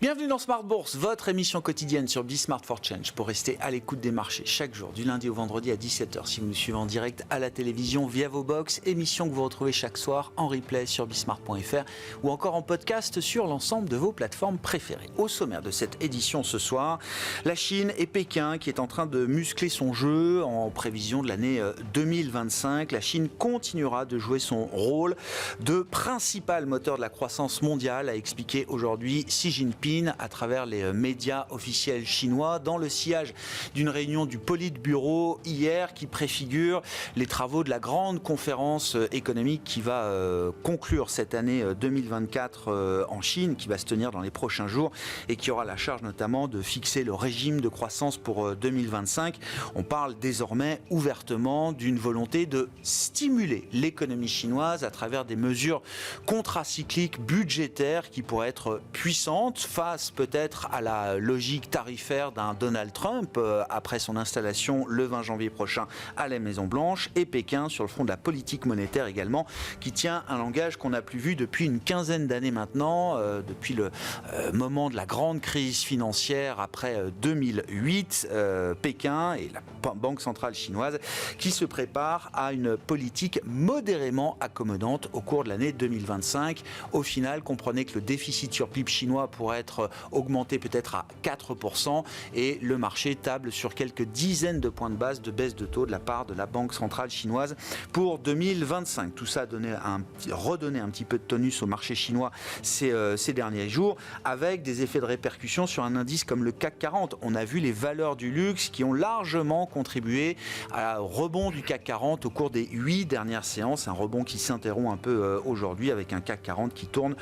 Bienvenue dans Smart Bourse, votre émission quotidienne sur Smart for Change pour rester à l'écoute des marchés chaque jour, du lundi au vendredi à 17h. Si vous nous suivez en direct à la télévision via vos box, émission que vous retrouvez chaque soir en replay sur bismart.fr ou encore en podcast sur l'ensemble de vos plateformes préférées. Au sommaire de cette édition ce soir, la Chine et Pékin qui est en train de muscler son jeu en prévision de l'année 2025. La Chine continuera de jouer son rôle de principal moteur de la croissance mondiale, a expliqué aujourd'hui Xi Jinping à travers les médias officiels chinois dans le sillage d'une réunion du Politburo hier qui préfigure les travaux de la grande conférence économique qui va conclure cette année 2024 en Chine, qui va se tenir dans les prochains jours et qui aura la charge notamment de fixer le régime de croissance pour 2025. On parle désormais ouvertement d'une volonté de stimuler l'économie chinoise à travers des mesures contracycliques budgétaires qui pourraient être puissantes face peut-être à la logique tarifaire d'un Donald Trump après son installation le 20 janvier prochain à la Maison-Blanche, et Pékin sur le front de la politique monétaire également, qui tient un langage qu'on n'a plus vu depuis une quinzaine d'années maintenant, depuis le moment de la grande crise financière après 2008, Pékin et la Banque centrale chinoise qui se préparent à une politique modérément accommodante au cours de l'année 2025. Au final, comprenez que le déficit sur PIB chinois pourrait être augmenté peut-être à 4% et le marché table sur quelques dizaines de points de base de baisse de taux de la part de la Banque centrale chinoise pour 2025. Tout ça a redonné un petit peu de tonus au marché chinois ces derniers jours, avec des effets de répercussion sur un indice comme le CAC 40. On a vu les valeurs du luxe qui ont largement contribué au rebond du CAC 40 au cours des 8 dernières séances, un rebond qui s'interrompt un peu aujourd'hui avec un CAC 40 qui tourne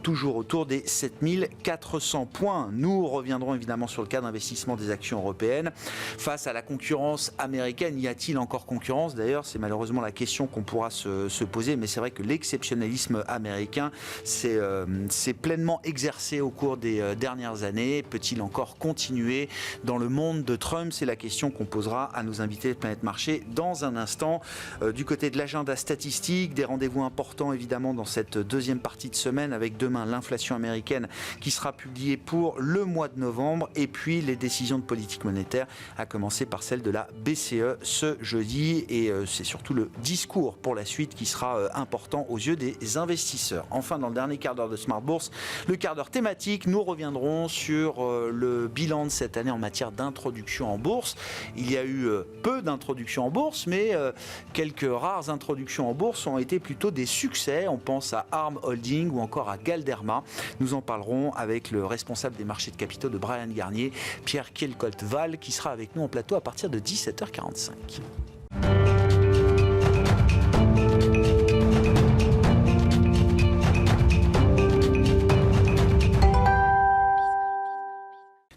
toujours autour des 7400 points. Nous reviendrons évidemment sur le cas d'investissement des actions européennes. Face à la concurrence américaine, y a-t-il encore concurrence? D'ailleurs, c'est malheureusement la question qu'on pourra se poser, mais c'est vrai que l'exceptionnalisme américain s'est pleinement exercé au cours des dernières années. Peut-il encore continuer dans le monde de Trump? C'est la question qu'on posera à nos invités de Planète Marché dans un instant. Du côté de l'agenda statistique, des rendez-vous importants évidemment dans cette deuxième partie de semaine, avec demain l'inflation américaine qui sera publiée pour le mois de novembre, et puis les décisions de politique monétaire, à commencer par celle de la BCE ce jeudi, et c'est surtout le discours pour la suite qui sera important aux yeux des investisseurs. Enfin, dans le dernier quart d'heure de Smart Bourse, le quart d'heure thématique, nous reviendrons sur le bilan de cette année en matière d'introduction en bourse. Il y a eu peu d'introductions en bourse, mais quelques rares introductions en bourse ont été plutôt des succès. On pense à Arm Holding ou encore à Galderma. Nous en parlerons avec le responsable des marchés de capitaux de Bryan Garnier, Pierre Kielcolt-Val, qui sera avec nous en plateau à partir de 17h45.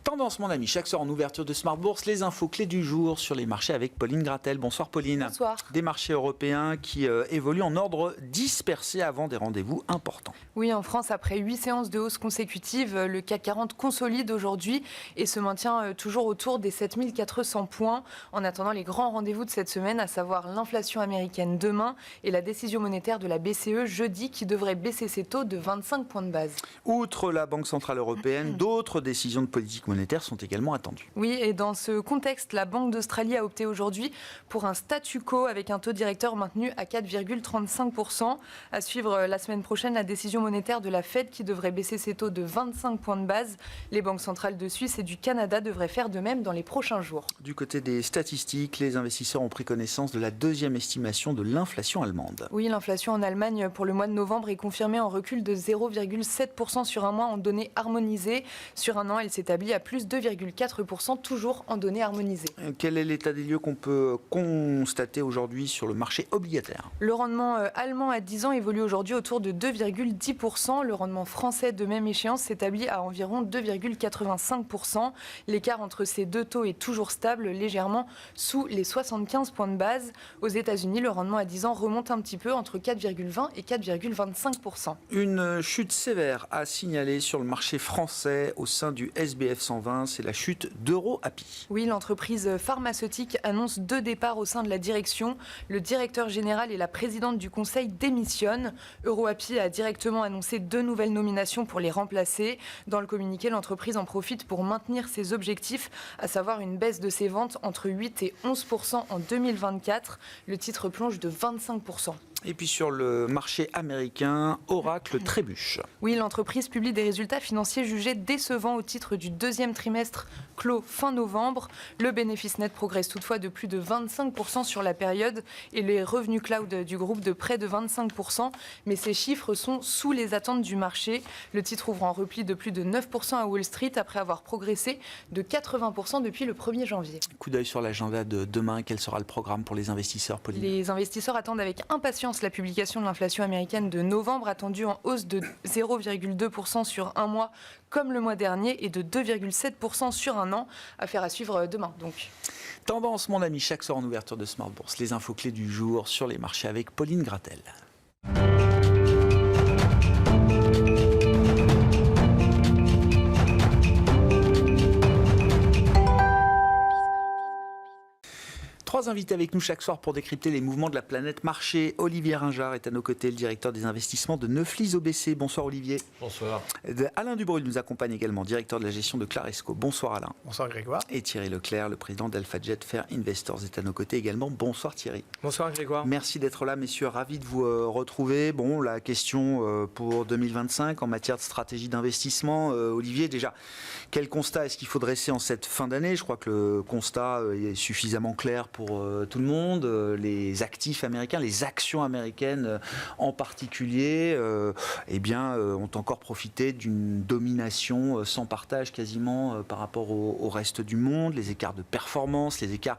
Tendance, mon ami, chaque soir en ouverture de Smart Bourse, les infos clés du jour sur les marchés avec Pauline Gratel. Bonsoir Pauline. Bonsoir. Des marchés européens qui évoluent en ordre dispersé avant des rendez-vous importants. Oui, en France, après 8 séances de hausse consécutives, le CAC 40 consolide aujourd'hui et se maintient toujours autour des 7400 points en attendant les grands rendez-vous de cette semaine, à savoir l'inflation américaine demain et la décision monétaire de la BCE jeudi qui devrait baisser ses taux de 25 points de base. Outre la Banque centrale européenne, d'autres décisions de politique monétaire sont également attendues. Oui, et dans ce contexte, la Banque d'Australie a opté aujourd'hui pour un statu quo avec un taux directeur maintenu à 4,35%. À suivre la semaine prochaine, la décision monétaire de la Fed qui devrait baisser ses taux de 25 points de base. Les banques centrales de Suisse et du Canada devraient faire de même dans les prochains jours. Du côté des statistiques, les investisseurs ont pris connaissance de la deuxième estimation de l'inflation allemande. Oui, l'inflation en Allemagne pour le mois de novembre est confirmée en recul de 0,7% sur un mois en données harmonisées. Sur un an, elle s'établit à plus 2,4%, toujours en données harmonisées. Quel est l'état des lieux qu'on peut constater aujourd'hui sur le marché obligataire? Le rendement allemand à 10 ans évolue aujourd'hui autour de 2,10%. Le rendement français de même échéance s'établit à environ 2,85%. L'écart entre ces deux taux est toujours stable, légèrement sous les 75 points de base. Aux États-Unis, le rendement à 10 ans remonte un petit peu entre 4,20 et 4,25%. Une chute sévère à signaler sur le marché français au sein du SBF 120. enfin, c'est la chute d'EuroAPI. Oui, l'entreprise pharmaceutique annonce 2 départs au sein de la direction. Le directeur général et la présidente du conseil démissionnent. EuroAPI a directement annoncé 2 nouvelles nominations pour les remplacer. Dans le communiqué, l'entreprise en profite pour maintenir ses objectifs, à savoir une baisse de ses ventes entre 8 et 11% en 2024. Le titre plonge de 25%. Et puis sur le marché américain, Oracle trébuche. Oui, l'entreprise publie des résultats financiers jugés décevants au titre du 2e trimestre clos fin novembre. Le bénéfice net progresse toutefois de plus de 25% sur la période et les revenus cloud du groupe de près de 25%. Mais ces chiffres sont sous les attentes du marché. Le titre ouvre en repli de plus de 9% à Wall Street après avoir progressé de 80% depuis le 1er janvier. Coup d'œil sur l'agenda de demain. Quel sera le programme pour les investisseurs, Pauline ? Les investisseurs attendent avec impatience la publication de l'inflation américaine de novembre, attendue en hausse de 0,2% sur un mois comme le mois dernier et de 2,7% sur un an. Affaire à suivre demain donc. Tendance, mon ami, chaque soir en ouverture de Smart Bourse. Les infos clés du jour sur les marchés avec Pauline Gratel. Trois invités avec nous chaque soir pour décrypter les mouvements de la planète marché. Olivier Ringard est à nos côtés, le directeur des investissements de Neuflize OBC. Bonsoir Olivier. Bonsoir. Alain Dubreuil nous accompagne également, directeur de la gestion de Claresco. Bonsoir Alain. Bonsoir Grégoire. Et Thierry Leclerc, le président d'AlphaJet Fair Investors, est à nos côtés également. Bonsoir Thierry. Bonsoir Grégoire. Merci d'être là messieurs, ravi de vous retrouver. Bon, la question pour 2025 en matière de stratégie d'investissement. Olivier, déjà, quel constat est-ce qu'il faut dresser en cette fin d'année ? Je crois que le constat est suffisamment clair pour tout le monde. Les actifs américains, les actions américaines en particulier, ont encore profité d'une domination sans partage quasiment par rapport au reste du monde. Les écarts de performance, les écarts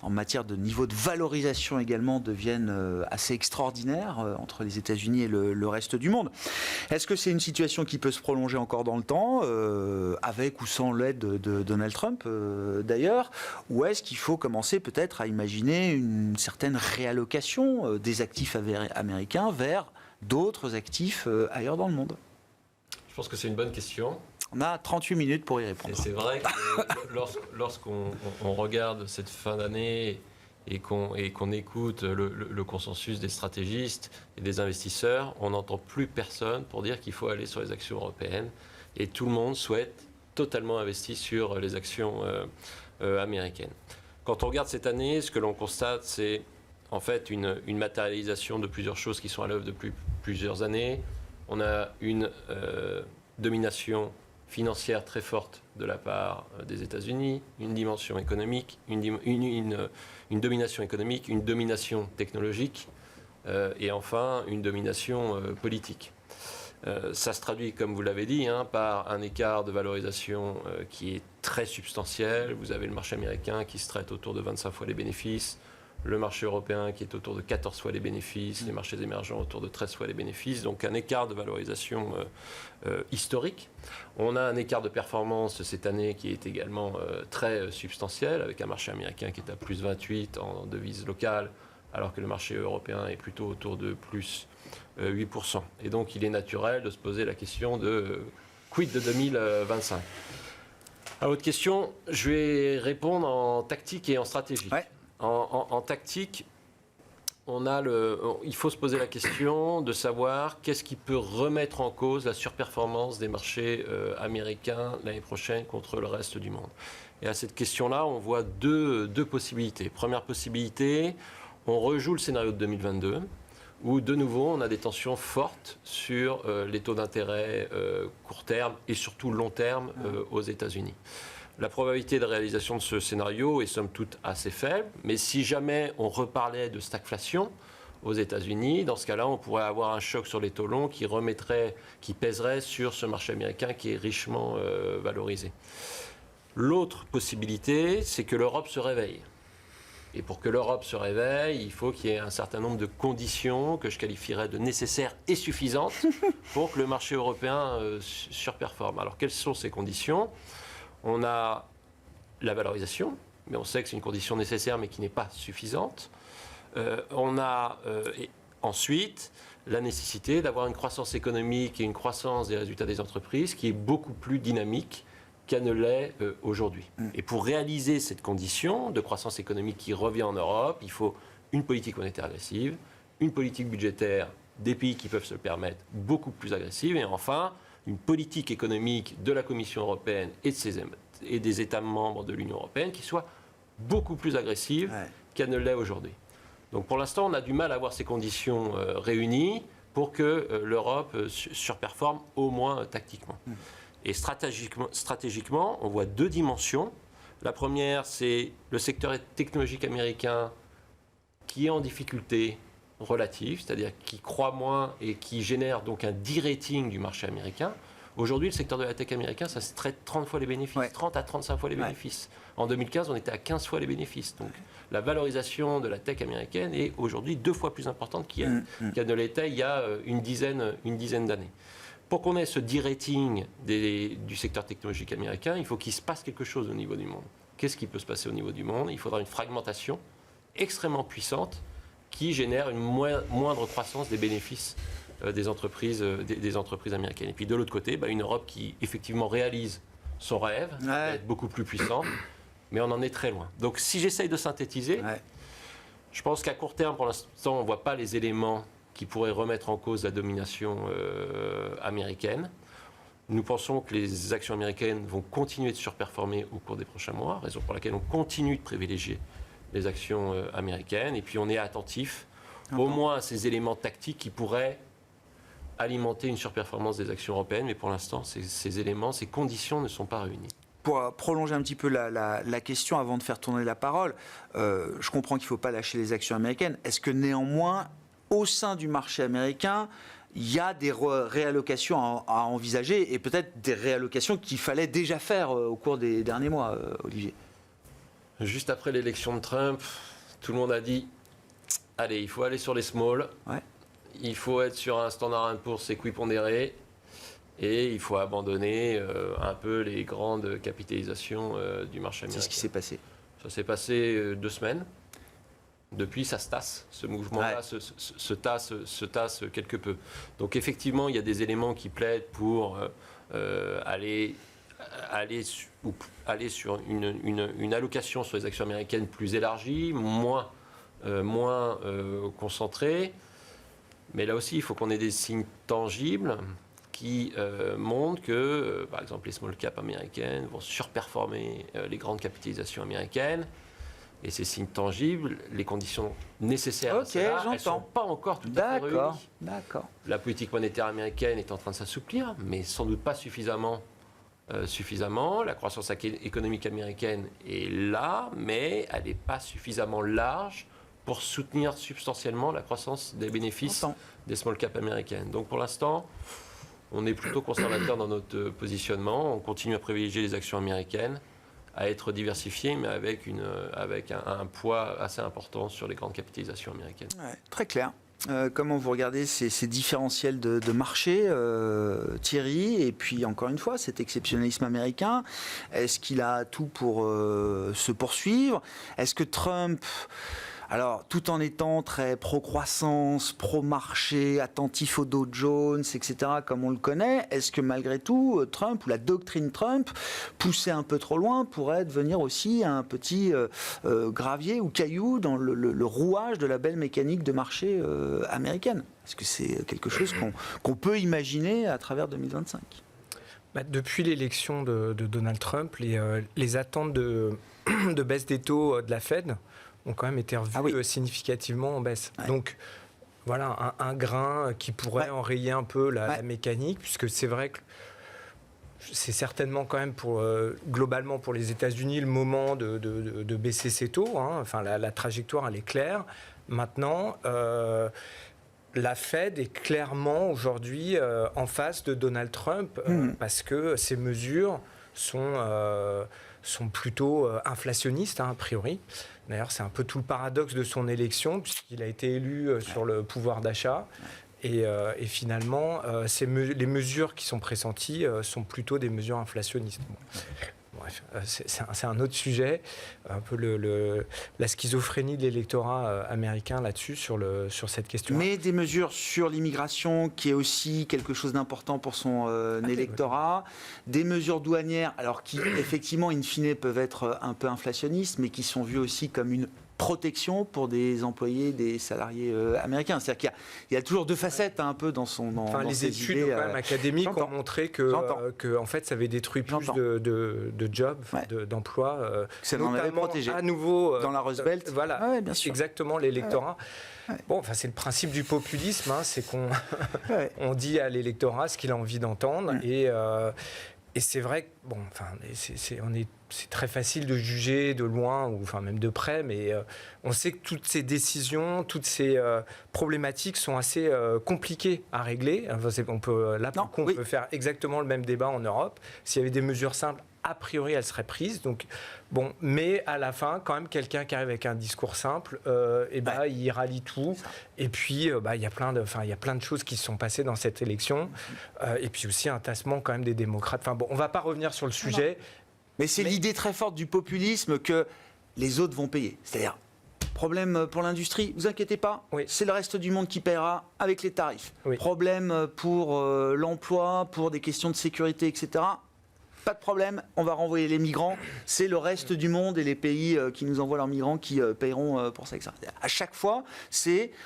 en matière de niveau de valorisation également deviennent assez extraordinaires entre les États-Unis et le reste du monde. Est-ce que c'est une situation qui peut se prolonger encore dans le temps, avec ou sans l'aide de Donald Trump d'ailleurs, ou est-ce qu'il faut commencer peut-être à imaginer une certaine réallocation des actifs américains vers d'autres actifs ailleurs dans le monde ? Je pense que c'est une bonne question. On a 38 minutes pour y répondre. Et c'est vrai que lorsqu'on regarde cette fin d'année et qu'on écoute le consensus des stratégistes et des investisseurs, on n'entend plus personne pour dire qu'il faut aller sur les actions européennes. Et tout le monde souhaite totalement investir sur les actions américaines. Quand on regarde cette année, ce que l'on constate, c'est en fait une matérialisation de plusieurs choses qui sont à l'œuvre depuis plusieurs années. On a une domination financière très forte de la part des États-Unis, une dimension économique, une domination économique, une domination technologique et enfin une domination politique. Ça se traduit, comme vous l'avez dit, par un écart de valorisation qui est très substantiel. Vous avez le marché américain qui se traite autour de 25 fois les bénéfices, le marché européen qui est autour de 14 fois les bénéfices, les marchés émergents autour de 13 fois les bénéfices, donc un écart de valorisation historique. On a un écart de performance cette année qui est également très substantiel, avec un marché américain qui est à plus 28 en devise locale, alors que le marché européen est plutôt autour de plus 8%. Et donc il est naturel de se poser la question de quid de 2025. À votre question, je vais répondre en tactique et en stratégie. Ouais. En tactique, il faut se poser la question de savoir qu'est-ce qui peut remettre en cause la surperformance des marchés américains l'année prochaine contre le reste du monde. Et à cette question-là, on voit deux possibilités. Première possibilité, on rejoue le scénario de 2022, où de nouveau on a des tensions fortes sur les taux d'intérêt court terme et surtout long terme aux États-Unis. La probabilité de réalisation de ce scénario est somme toute assez faible, mais si jamais on reparlait de stagflation aux États-Unis, dans ce cas-là, on pourrait avoir un choc sur les taux longs qui pèserait sur ce marché américain qui est richement valorisé. L'autre possibilité, c'est que l'Europe se réveille. Et pour que l'Europe se réveille, il faut qu'il y ait un certain nombre de conditions que je qualifierais de nécessaires et suffisantes pour que le marché européen surperforme. Alors, quelles sont ces conditions ? On a la valorisation, mais on sait que c'est une condition nécessaire mais qui n'est pas suffisante. On a ensuite la nécessité d'avoir une croissance économique et une croissance des résultats des entreprises qui est beaucoup plus dynamique qu'elle ne l'est aujourd'hui. Et pour réaliser cette condition de croissance économique qui revient en Europe, il faut une politique monétaire agressive, une politique budgétaire des pays qui peuvent se le permettre beaucoup plus agressive, et enfin une politique économique de la Commission européenne et des États membres de l'Union européenne qui soit beaucoup plus agressive qu'elle ne l'est aujourd'hui. Donc pour l'instant, on a du mal à avoir ces conditions réunies pour que l'Europe surperforme au moins tactiquement. Et stratégiquement, on voit deux dimensions. La première, c'est le secteur technologique américain qui est en difficulté relative, c'est-à-dire qui croît moins et qui génère donc un de-rating du marché américain. Aujourd'hui, le secteur de la tech américain, ça se traite 30 fois les bénéfices, 30 à 35 fois les bénéfices. En 2015, on était à 15 fois les bénéfices. Donc la valorisation de la tech américaine est aujourd'hui 2 fois plus importante qu'elle ne l'était il y a une dizaine d'années. Pour qu'on ait ce de-rating du secteur technologique américain, il faut qu'il se passe quelque chose au niveau du monde. Qu'est-ce qui peut se passer au niveau du monde ? Il faudra une fragmentation extrêmement puissante qui génère une moindre croissance des bénéfices des entreprises américaines. Et puis de l'autre côté, une Europe qui effectivement réalise son rêve, être beaucoup plus puissante, mais on en est très loin. Donc si j'essaye de synthétiser, je pense qu'à court terme, pour l'instant, on ne voit pas les éléments qui pourraient remettre en cause la domination américaine. Nous pensons que les actions américaines vont continuer de surperformer au cours des prochains mois, raison pour laquelle on continue de privilégier les actions américaines. Et puis on est attentif au moins à ces éléments tactiques qui pourraient alimenter une surperformance des actions européennes. Mais pour l'instant, ces éléments, ces conditions ne sont pas réunies. Pour prolonger un petit peu la question avant de faire tourner la parole, je comprends qu'il ne faut pas lâcher les actions américaines. Est-ce que néanmoins, au sein du marché américain, il y a des réallocations à envisager et peut-être des réallocations qu'il fallait déjà faire au cours des derniers mois, Olivier ? Juste après l'élection de Trump, tout le monde a dit « Allez, il faut aller sur les small, il faut être sur un Standard & Poor's équipondéré et il faut abandonner un peu les grandes capitalisations du marché américain. » C'est ce qui s'est passé. Ça s'est passé 2 semaines. Depuis, ça se tasse. Ce mouvement-là se tasse quelque peu. Donc effectivement, il y a des éléments qui plaident pour aller sur une allocation sur les actions américaines plus élargie, moins concentrée. Mais là aussi, il faut qu'on ait des signes tangibles qui montrent que, par exemple, les small caps américaines vont surperformer les grandes capitalisations américaines. Et ces signes tangibles, les conditions nécessaires à cela, elles ne sont pas encore tout à fait réunies. D'accord. La politique monétaire américaine est en train de s'assouplir, mais sans doute pas suffisamment. La croissance économique américaine est là, mais elle n'est pas suffisamment large pour soutenir substantiellement la croissance des bénéfices des small caps américaines. Donc pour l'instant, on est plutôt conservateur dans notre positionnement. On continue à privilégier les actions américaines, à être diversifié, mais avec un poids assez important sur les grandes capitalisations américaines. Très clair. Comment vous regardez ces différentiels de marché, Thierry, et puis encore une fois, cet exceptionnalisme américain, est-ce qu'il a tout pour se poursuivre ? Est-ce que Trump, alors tout en étant très pro-croissance, pro-marché, attentif au Dow Jones, etc., comme on le connaît, est-ce que malgré tout, Trump, ou la doctrine Trump, poussée un peu trop loin, pourrait devenir aussi un petit gravier ou caillou dans le rouage de la belle mécanique de marché américaine ? Est-ce que c'est quelque chose qu'on peut imaginer à travers 2025 ? Depuis l'élection de Donald Trump, les attentes de baisse des taux de la Fed ont quand même été revues significativement en baisse. Donc voilà, un grain qui pourrait enrayer un peu la mécanique, puisque c'est vrai que c'est certainement quand même globalement pour les États-Unis le moment de baisser ses taux. Enfin, la trajectoire, elle est claire. Maintenant, la Fed est clairement aujourd'hui en face de Donald Trump parce que ses mesures sont plutôt inflationnistes, a priori. D'ailleurs, c'est un peu tout le paradoxe de son élection, puisqu'il a été élu sur le pouvoir d'achat. Et finalement, les mesures qui sont pressenties sont plutôt des mesures inflationnistes. bref, c'est un autre sujet, un peu la schizophrénie de l'électorat américain là-dessus, sur cette question. Mais des mesures sur l'immigration, qui est aussi quelque chose d'important pour son électorat, des mesures douanières, alors qui effectivement, in fine, peuvent être un peu inflationnistes, mais qui sont vues aussi comme une protection pour des employés, des salariés américains. C'est-à-dire qu'il y a toujours deux facettes un peu dans les ses études idées, quand même académiques ont montré que en fait ça avait détruit plus de jobs, d'emplois, ça n'en avait protégé à nouveau dans la Rust Belt. Voilà, bien sûr. Exactement, l'électorat. Bon, enfin c'est le principe du populisme, c'est qu'on on dit à l'électorat ce qu'il a envie d'entendre et c'est vrai que bon, enfin c'est très facile de juger de loin ou enfin même de près, mais on sait que toutes ces décisions, toutes ces problématiques sont assez compliquées à régler. Enfin, on peut faire exactement le même débat en Europe. S'il y avait des mesures simples, a priori, elles seraient prises. Donc, bon, mais à la fin, quand même, quelqu'un qui arrive avec un discours simple, il rallie tout. Et puis, il y a plein de choses qui se sont passées dans cette élection. Et puis aussi un tassement quand même des démocrates. Enfin bon, on ne va pas revenir sur le sujet. Mais c'est l'idée très forte du populisme que les autres vont payer. C'est-à-dire, problème pour l'industrie, vous inquiétez pas, c'est le reste du monde qui paiera avec les tarifs. Problème pour l'emploi, pour des questions de sécurité, etc. Pas de problème, on va renvoyer les migrants. C'est le reste du monde et les pays qui nous envoient leurs migrants qui paieront pour ça. Etc. À chaque fois,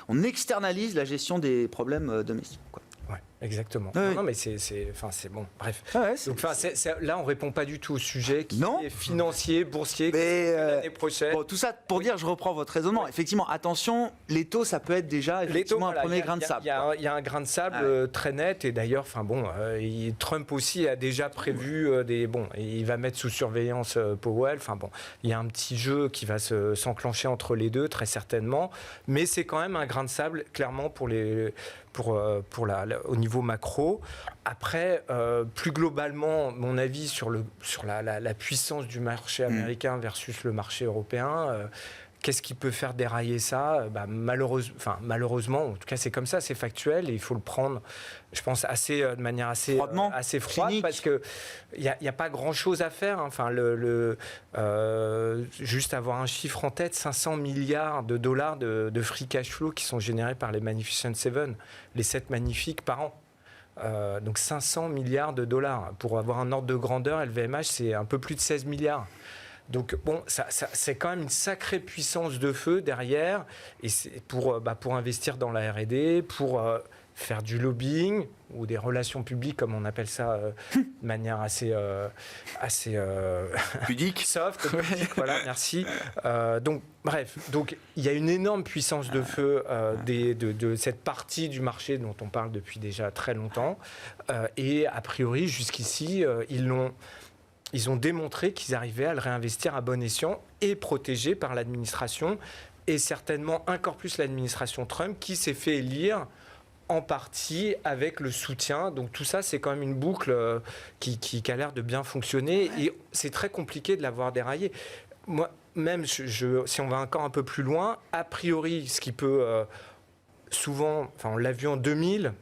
on externalise la gestion des problèmes domestiques. Ouais, exactement. Oui. Non, mais c'est bon. Bref. Donc, là, on répond pas du tout au sujet qui est financier, boursier, l'année prochaine. Bon, tout ça pour dire, je reprends votre raisonnement. Effectivement, attention, les taux, ça peut être déjà effectivement un premier grain de sable. Il y a un grain de sable très net, et d'ailleurs, Trump aussi a déjà prévu il va mettre sous surveillance Powell. Enfin bon, il y a un petit jeu qui va s'enclencher entre les deux, très certainement. Mais c'est quand même un grain de sable, clairement, au niveau macro. Après, plus globalement, mon avis sur la puissance du marché américain versus le marché européen, qu'est-ce qui peut faire dérailler ça ? Malheureusement, en tout cas c'est comme ça, c'est factuel et il faut le prendre, je pense, de manière assez froide, cynique. Parce qu'il n'y a pas grand-chose à faire. Enfin, juste avoir un chiffre en tête, 500 milliards de dollars de free cash flow qui sont générés par les Magnificent Seven, les 7 magnifiques par an. Donc 500 milliards de dollars. Pour avoir un ordre de grandeur, LVMH, c'est un peu plus de 16 milliards. Donc bon, c'est quand même une sacrée puissance de feu derrière, et c'est pour investir dans la R&D, pour faire du lobbying ou des relations publiques, comme on appelle ça, de manière assez pudique, soft, pudique, voilà, merci. Donc bref, il y a une énorme puissance de feu de cette partie du marché dont on parle depuis déjà très longtemps, et a priori jusqu'ici ils ont démontré qu'ils arrivaient à le réinvestir à bon escient et protégé par l'administration, et certainement encore plus l'administration Trump, qui s'est fait élire en partie avec le soutien. Donc tout ça, c'est quand même une boucle qui a l'air de bien fonctionner, et c'est très compliqué de l'avoir déraillé. Moi, même si on va encore un peu plus loin, a priori, ce qui peut souvent, on l'a vu en 2000,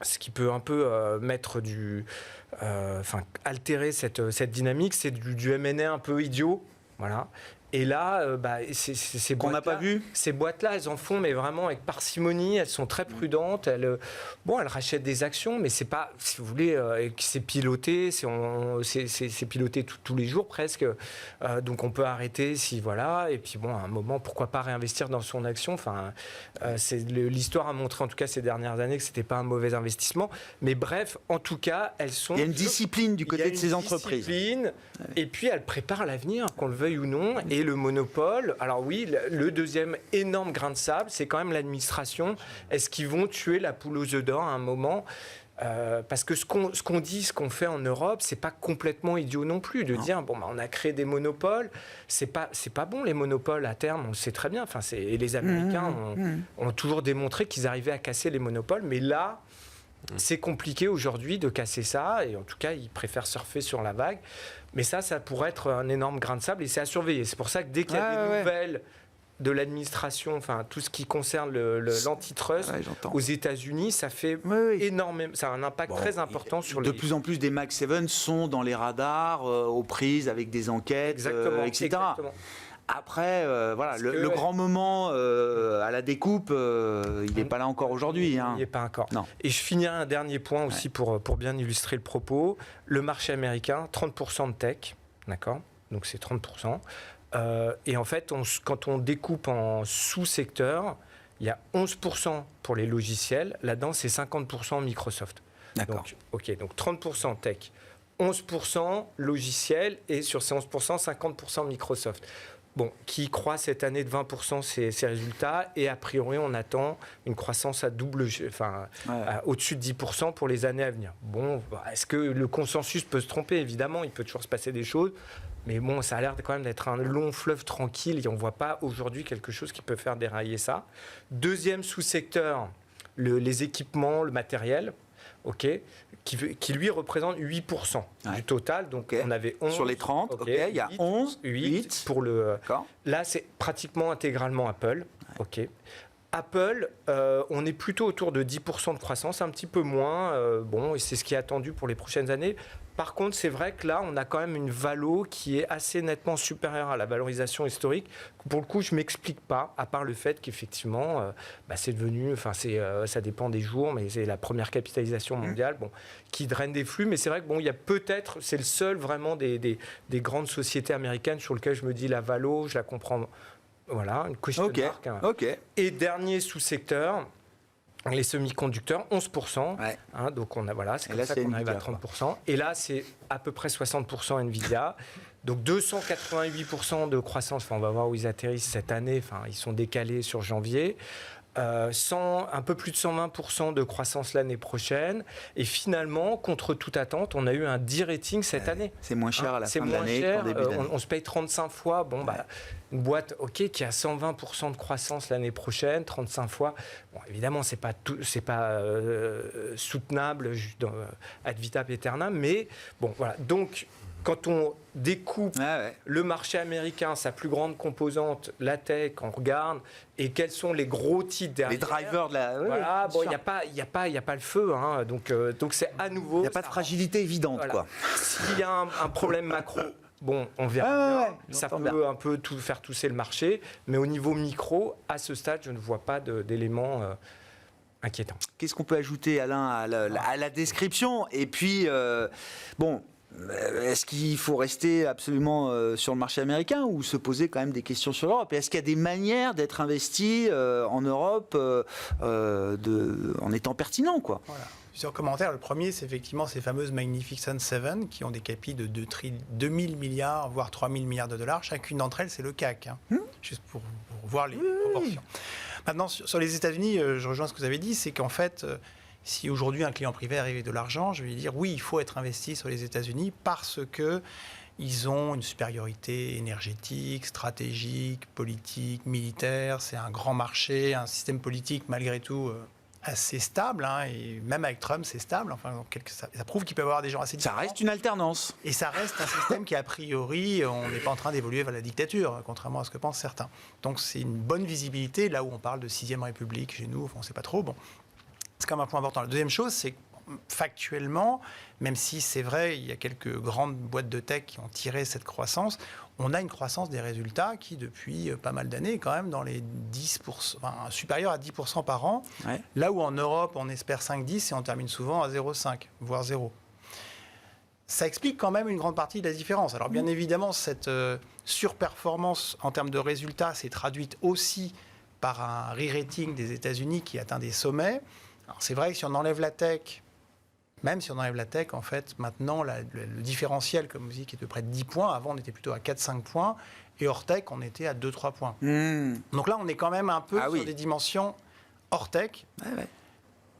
ce qui peut un peu altérer cette dynamique, c'est du M&A un peu idiot, voilà. Et là, ces qu'on n'a pas vu. Ces boîtes-là, elles en font, mais vraiment avec parcimonie. Elles sont très prudentes. Elles rachètent des actions, mais c'est pas, si vous voulez, c'est piloté. C'est piloté tous les jours presque. Donc on peut arrêter Et puis à un moment, pourquoi pas réinvestir dans son action. Enfin, l'histoire a montré, en tout cas ces dernières années, que c'était pas un mauvais investissement. Mais bref, en tout cas, elles sont. Il y a une discipline du côté de ces entreprises. Et puis elles préparent l'avenir, qu'on le veuille ou non. Et le monopole, alors oui, le deuxième énorme grain de sable, c'est quand même l'administration. Est-ce qu'ils vont tuer la poule aux œufs d'or à un moment ? Parce que ce qu'on dit, ce qu'on fait en Europe, c'est pas complètement idiot non plus de dire on a créé des monopoles, c'est pas bon les monopoles à terme, on le sait très bien. Et les Américains ont toujours démontré qu'ils arrivaient à casser les monopoles, mais là c'est compliqué aujourd'hui de casser ça, et en tout cas ils préfèrent surfer sur la vague. Mais ça pourrait être un énorme grain de sable, et c'est à surveiller. C'est pour ça que dès qu'il y a des nouvelles de l'administration, enfin tout ce qui concerne l'antitrust aux États-Unis, ça fait énormément, ça a un impact très important sur de plus en plus des Mag 7 sont dans les radars, aux prises avec des enquêtes, etc. Exactement. Après, le grand moment à la découpe, il n'est pas là encore aujourd'hui. Il n'y est pas encore. Non. Et je finirai un dernier point aussi pour bien illustrer le propos. Le marché américain, 30% de tech, d'accord ? Donc c'est 30%. Et en fait, quand on découpe en sous-secteurs, il y a 11% pour les logiciels. Là-dedans, c'est 50% Microsoft. D'accord. Donc 30% tech, 11% logiciels et sur ces 11%, 50% Microsoft. Bon, qui croît cette année de 20% ses résultats et a priori on attend une croissance à au-dessus de 10% pour les années à venir. Bon, est-ce que le consensus peut se tromper ? Évidemment, il peut toujours se passer des choses, mais bon, ça a l'air quand même d'être un long fleuve tranquille et on ne voit pas aujourd'hui quelque chose qui peut faire dérailler ça. Deuxième sous-secteur, les équipements, le matériel. Qui lui représente 8% du total. Donc on avait 11. Sur les 30, il y a 8 pour le. Là, c'est pratiquement intégralement Apple. Apple, on est plutôt autour de 10% de croissance, un petit peu moins. Et c'est ce qui est attendu pour les prochaines années. Par contre, c'est vrai que là, on a quand même une valo qui est assez nettement supérieure à la valorisation historique. Pour le coup, je ne m'explique pas, à part le fait qu'effectivement, c'est devenu, ça dépend des jours, mais c'est la première capitalisation mondiale qui draine des flux. Mais c'est vrai que il y a peut-être, c'est le seul vraiment des grandes sociétés américaines sur lequel je me dis la valo, je la comprends. Voilà, une question marque. Et dernier sous-secteur, les semi-conducteurs, 11%. Donc c'est comme ça qu'on arrive à 30%. Et là, c'est à peu près 60% Nvidia. Donc 288% de croissance. On va voir où ils atterrissent cette année. Ils sont décalés sur janvier. Un peu plus de 120% de croissance l'année prochaine. Et finalement, contre toute attente, on a eu un D-rating cette année. C'est moins cher à la fin de l'année qu'en début d'année. On se paye 35 fois. Une boîte qui a 120% de croissance l'année prochaine, 35 fois. Évidemment, c'est pas soutenable ad vitam aeternam, mais voilà. Donc, quand on découpe le marché américain, sa plus grande composante, la tech, on regarde, et quels sont les gros titres derrière. Les drivers de la... il n'y a pas le feu. Donc c'est à nouveau... Il n'y a pas de fragilité évidente. S'il y a un problème macro, on verra bien. Ça peut un peu faire tousser le marché. Mais au niveau micro, à ce stade, je ne vois pas d'éléments inquiétants. Qu'est-ce qu'on peut ajouter, Alain, à la description ? Et puis, est-ce qu'il faut rester absolument sur le marché américain ou se poser quand même des questions sur l'Europe ? Et est-ce qu'il y a des manières d'être investi en Europe en étant pertinent, quoi ? Plusieurs commentaires. Le premier, c'est effectivement ces fameuses Magnificent Seven qui ont des capis de 2000 milliards, voire 3000 milliards de dollars. Chacune d'entre elles, c'est le CAC. Juste pour voir les proportions. Maintenant, sur les États-Unis, je rejoins ce que vous avez dit, c'est qu'en fait... Si aujourd'hui un client privé arrive avec de l'argent, je vais lui dire oui, il faut être investi sur les États-Unis parce qu'ils ont une supériorité énergétique, stratégique, politique, militaire. C'est un grand marché, un système politique malgré tout assez stable. Et même avec Trump, c'est stable. Ça prouve qu'il peut y avoir des gens assez différents. Ça reste une alternance. Et ça reste un système qui, a priori, on n'est pas en train d'évoluer vers la dictature, contrairement à ce que pensent certains. Donc c'est une bonne visibilité, là où on parle de 6e République chez nous, on ne sait pas trop. C'est quand même un point important. La deuxième chose, c'est que factuellement, même si c'est vrai, il y a quelques grandes boîtes de tech qui ont tiré cette croissance, on a une croissance des résultats qui, depuis pas mal d'années, est quand même dans les 10%, supérieure à 10% par an. Là où en Europe, on espère 5-10 et on termine souvent à 0,5, voire 0. Ça explique quand même une grande partie de la différence. Alors bien évidemment, cette surperformance en termes de résultats s'est traduite aussi par un re-rating des États-Unis qui atteint des sommets. Alors c'est vrai que si on enlève la tech, même si on enlève la tech, en fait, maintenant, le différentiel, comme vous dites, qui est de près de 10 points. Avant, on était plutôt à 4-5 points. Et hors tech, on était à 2-3 points. Donc là, on est quand même un peu sur des dimensions hors tech.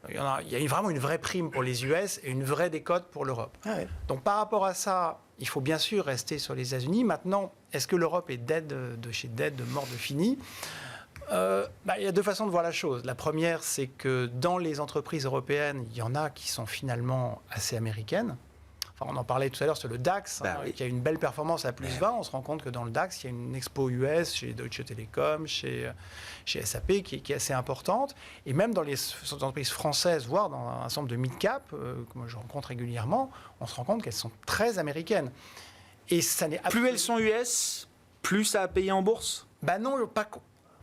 Il y a vraiment une vraie prime pour les US et une vraie décote pour l'Europe. Donc par rapport à ça, il faut bien sûr rester sur les États-Unis. Maintenant, est-ce que l'Europe est dead de chez dead, de mort de fini ? Il y a deux façons de voir la chose. La première, c'est que dans les entreprises européennes, il y en a qui sont finalement assez américaines. on en parlait tout à l'heure sur le DAX, Oui. qui a une belle performance à plus 20. On se rend compte que dans le DAX, il y a une expo US chez Deutsche Telekom, chez SAP, qui est assez importante. Et même dans les entreprises françaises, voire dans un ensemble de mid-cap, que moi je rencontre régulièrement, on se rend compte qu'elles sont très américaines. Et ça n'est Plus elles sont US, plus ça a payé en bourse. Non, pas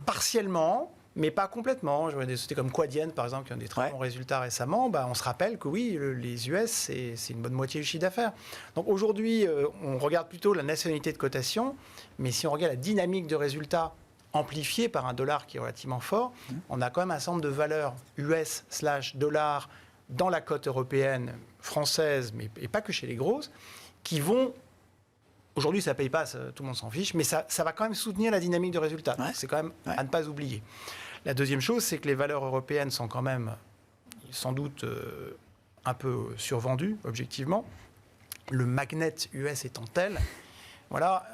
partiellement. Mais pas complètement. Je vois des sociétés comme Quadient, par exemple, qui ont des très bons résultats récemment. On se rappelle que oui, les US, c'est une bonne moitié du chiffre d'affaires. Donc aujourd'hui, on regarde plutôt la nationalité de cotation. Mais si on regarde la dynamique de résultats amplifiée par un dollar qui est relativement fort, on a quand même un ensemble de valeurs US/dollar dans la cote européenne, française, et pas que chez les grosses, qui vont... Aujourd'hui, ça ne paye pas, tout le monde s'en fiche, mais ça va quand même soutenir la dynamique de résultats. C'est quand même à ne pas oublier. La deuxième chose, c'est que les valeurs européennes sont quand même, sans doute, un peu survendues, objectivement. Le magnet US étant tel, voilà,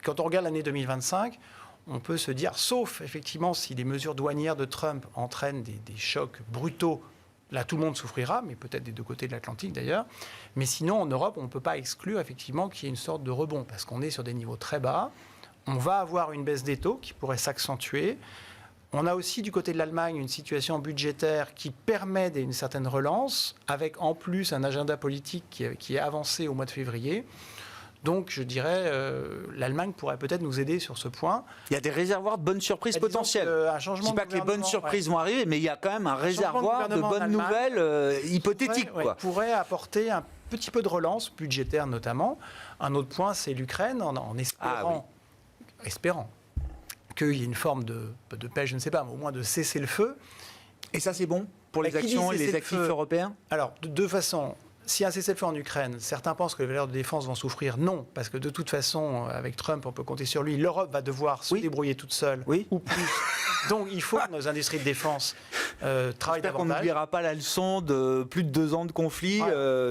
quand on regarde l'année 2025, on peut se dire, sauf effectivement si les mesures douanières de Trump entraînent des chocs brutaux. Là, tout le monde souffrira, mais peut-être des deux côtés de l'Atlantique d'ailleurs. Mais sinon, en Europe, on ne peut pas exclure effectivement qu'il y ait une sorte de rebond, parce qu'on est sur des niveaux très bas. On va avoir une baisse des taux qui pourrait s'accentuer. On a aussi du côté de l'Allemagne une situation budgétaire qui permet une certaine relance, avec en plus un agenda politique qui est avancé au mois de février. Donc, je dirais, l'Allemagne pourrait peut-être nous aider sur ce point. Il y a des réservoirs de bonnes surprises potentielles. Je ne dis pas que les bonnes surprises vont arriver, mais il y a quand même un réservoir de bonnes nouvelles hypothétiques. Pourrait apporter un petit peu de relance budgétaire notamment. Un autre point, c'est l'Ukraine, en espérant qu'il y ait une forme de paix, je ne sais pas, mais au moins de cesser le feu. Et ça, c'est bon pour les actions et les actifs européens ? Alors, de deux façons. Si un cessez-le-feu en Ukraine, certains pensent que les valeurs de défense vont souffrir. Non, parce que de toute façon, avec Trump, on peut compter sur lui. L'Europe va devoir se débrouiller toute seule, ou plus. Donc, il faut que nos industries de défense travaillent davantage. On n'oubliera pas la leçon de plus de 2 ans de conflit,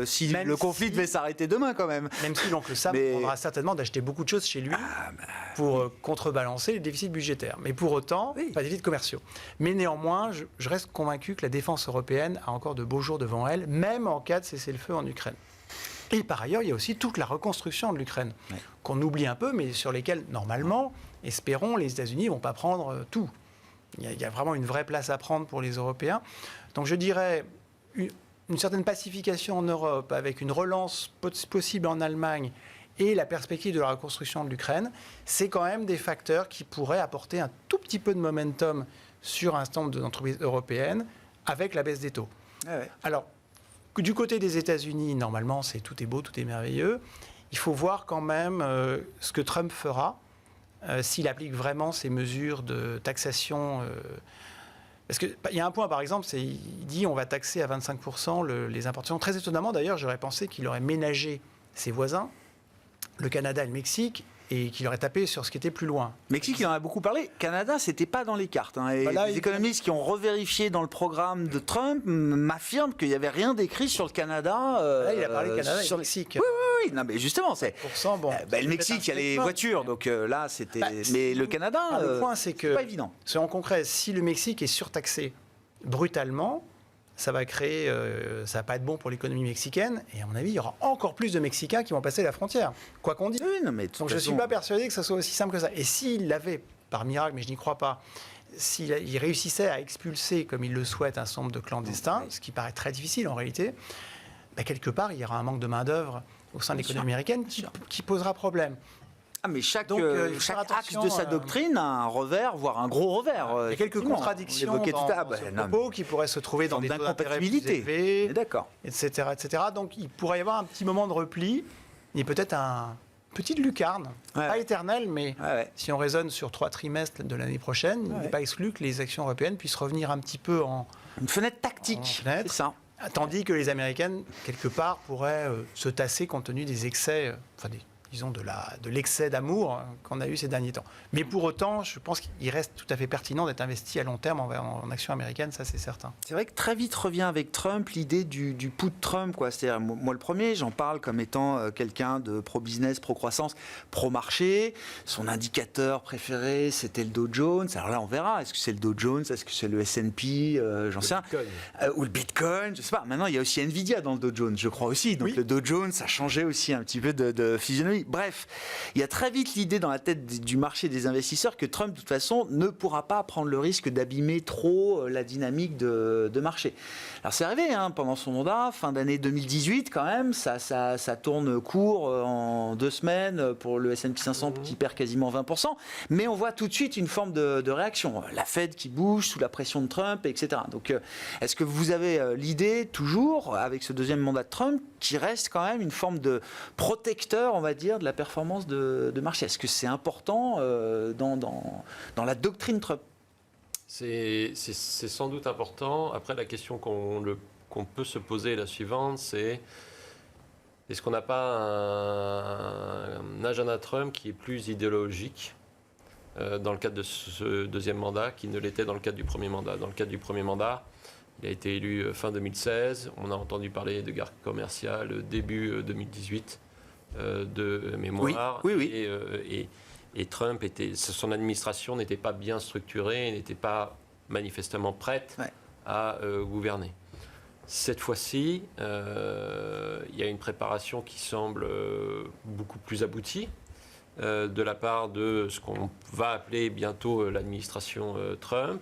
si le conflit devait s'arrêter demain quand même. Même si l'oncle Sam prendra certainement d'acheter beaucoup de choses chez lui pour contrebalancer les déficits budgétaires. Mais pour autant, pas des déficits commerciaux. Mais néanmoins, je reste convaincu que la défense européenne a encore de beaux jours devant elle, même en cas de cessez-le-feu en Ukraine. Et par ailleurs, il y a aussi toute la reconstruction de l'Ukraine, qu'on oublie un peu, mais sur lesquelles, normalement, espérons, les États-Unis ne vont pas prendre tout. Il y a vraiment une vraie place à prendre pour les Européens. Donc je dirais une certaine pacification en Europe, avec une relance possible en Allemagne et la perspective de la reconstruction de l'Ukraine, c'est quand même des facteurs qui pourraient apporter un tout petit peu de momentum sur un certain nombre d'entreprises européennes avec la baisse des taux. Alors, du côté des États-Unis, normalement, tout est beau, tout est merveilleux. Il faut voir quand même ce que Trump fera s'il applique vraiment ces mesures de taxation. Parce qu'il y a un point, par exemple, il dit on va taxer à 25% les importations. Très étonnamment, d'ailleurs, j'aurais pensé qu'il aurait ménagé ses voisins, le Canada et le Mexique, et qu'il aurait tapé sur ce qui était plus loin. Mexique, il en a beaucoup parlé. Canada, c'était pas dans les cartes. Et les économistes qui ont revérifié dans le programme de Trump m'affirment qu'il n'y avait rien d'écrit sur le Canada. Là, il a parlé Canada et le Mexique. Oui, non, mais justement, c'est. Le Mexique, il y a les voitures, donc là, c'était. Mais le Canada, le point, c'est que, pas évident. Soyons concrets, si le Mexique est surtaxé brutalement, ça va créer, ça va pas être bon pour l'économie mexicaine. Et à mon avis, il y aura encore plus de Mexicains qui vont passer la frontière, quoi qu'on dise. Oui, non, mais donc je ne suis pas persuadé que ça soit aussi simple que ça. Et s'il l'avait, par miracle, mais je n'y crois pas, s'il réussissait à expulser, comme il le souhaite, un certain nombre de clandestins, ce qui paraît très difficile en réalité, quelque part, il y aura un manque de main-d'œuvre au sein de l'économie américaine qui posera problème. Mais chaque axe de sa doctrine a un revers, voire un gros revers. Il y a quelques contradictions dans ce propos qui pourraient se trouver dans des taux d'intérêt plus élevés, etc., etc. Donc il pourrait y avoir un petit moment de repli, et peut-être une petite lucarne, pas éternelle, mais si on raisonne sur 3 trimestres de l'année prochaine, il n'est pas exclu que les actions européennes puissent revenir un petit peu en... Une fenêtre tactique, c'est ça. Tandis que les Américaines, quelque part, pourraient se tasser compte tenu des excès, disons, de l'excès d'amour qu'on a eu ces derniers temps. Mais pour autant, je pense qu'il reste tout à fait pertinent d'être investi à long terme en actions américaines, ça c'est certain. C'est vrai que très vite revient avec Trump l'idée du put Trump, quoi. C'est-à-dire, moi le premier, j'en parle comme étant quelqu'un de pro-business, pro-croissance, pro-marché. Son indicateur préféré, c'était le Dow Jones. Alors là, on verra. Est-ce que c'est le Dow Jones? Est-ce que c'est le S&P? J'en sais rien. Ou le Bitcoin? Je sais pas. Maintenant, il y a aussi Nvidia dans le Dow Jones, je crois aussi. Donc le Dow Jones a changé aussi un petit peu de physionomie. Bref, il y a très vite l'idée dans la tête du marché des investisseurs que Trump, de toute façon, ne pourra pas prendre le risque d'abîmer trop la dynamique de marché. Alors c'est arrivé pendant son mandat, fin d'année 2018 quand même, ça tourne court en 2 semaines pour le S&P 500 qui perd quasiment 20%, mais on voit tout de suite une forme de réaction. La Fed qui bouge sous la pression de Trump, etc. Donc est-ce que vous avez l'idée toujours, avec ce deuxième mandat de Trump, qui reste quand même une forme de protecteur, on va dire, de la performance de marché? Est-ce que c'est important dans la doctrine Trump? C'est sans doute important. Après, la question qu'on peut se poser est la suivante, c'est est-ce qu'on n'a pas un agenda Trump qui est plus idéologique dans le cadre de ce deuxième mandat qu'il ne l'était dans le cadre du premier mandat? Dans le cadre du premier mandat, il a été élu fin 2016. On a entendu parler de guerre commerciale début 2018 de mémoire. Oui. Et Trump, son administration n'était pas bien structurée, n'était pas manifestement prête à gouverner. Cette fois-ci, il y a une préparation qui semble beaucoup plus aboutie de la part de ce qu'on va appeler bientôt l'administration Trump,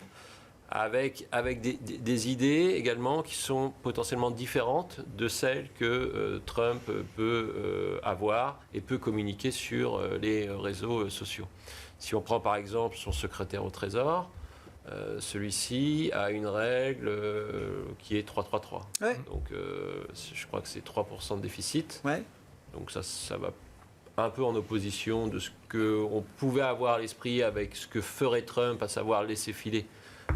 avec des idées également qui sont potentiellement différentes de celles que Trump peut avoir et peut communiquer sur les réseaux sociaux. Si on prend par exemple son secrétaire au Trésor, celui-ci a une règle qui est 3-3-3. Ouais. Donc je crois que c'est 3% de déficit. Ouais. Donc ça va un peu en opposition de ce qu'on pouvait avoir à l'esprit avec ce que ferait Trump, à savoir laisser filer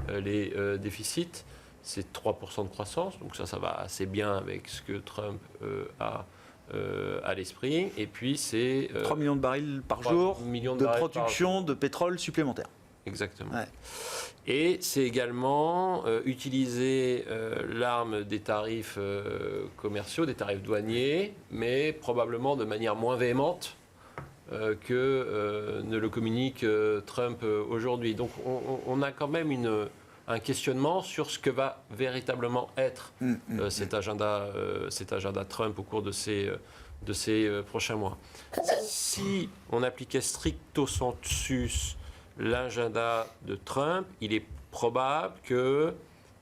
les déficits. C'est 3% de croissance, donc ça va assez bien avec ce que Trump a à l'esprit. Et puis c'est 3 millions de barils par jour de production de pétrole supplémentaire. Exactement. Ouais. Et c'est également utiliser l'arme des tarifs commerciaux, des tarifs douaniers, mais probablement de manière moins véhémente que ne le communique Trump aujourd'hui. Donc on a quand même un questionnement sur ce que va véritablement être cet agenda Trump au cours de ces prochains mois. Si on appliquait stricto sensu l'agenda de Trump, il est probable que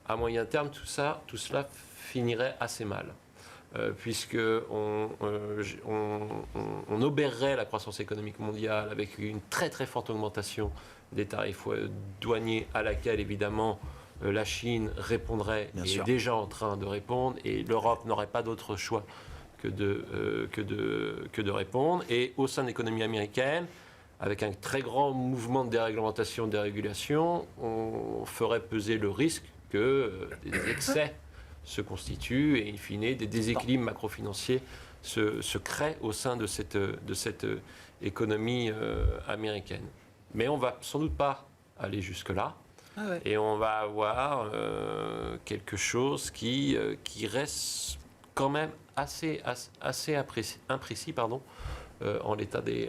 à moyen terme tout cela finirait assez mal. Puisqu'on obérerait la croissance économique mondiale avec une très très forte augmentation des tarifs douaniers à laquelle évidemment la Chine répondrait et est déjà en train de répondre, et l'Europe n'aurait pas d'autre choix que de répondre. Et au sein de l'économie américaine, avec un très grand mouvement de déréglementation, de dérégulation, on ferait peser le risque que des excès se constituent et in fine des déséquilibres macrofinanciers se créent au sein de cette économie américaine. Mais on ne va sans doute pas aller jusque-là. Et on va avoir quelque chose qui reste quand même assez imprécis, en l'état de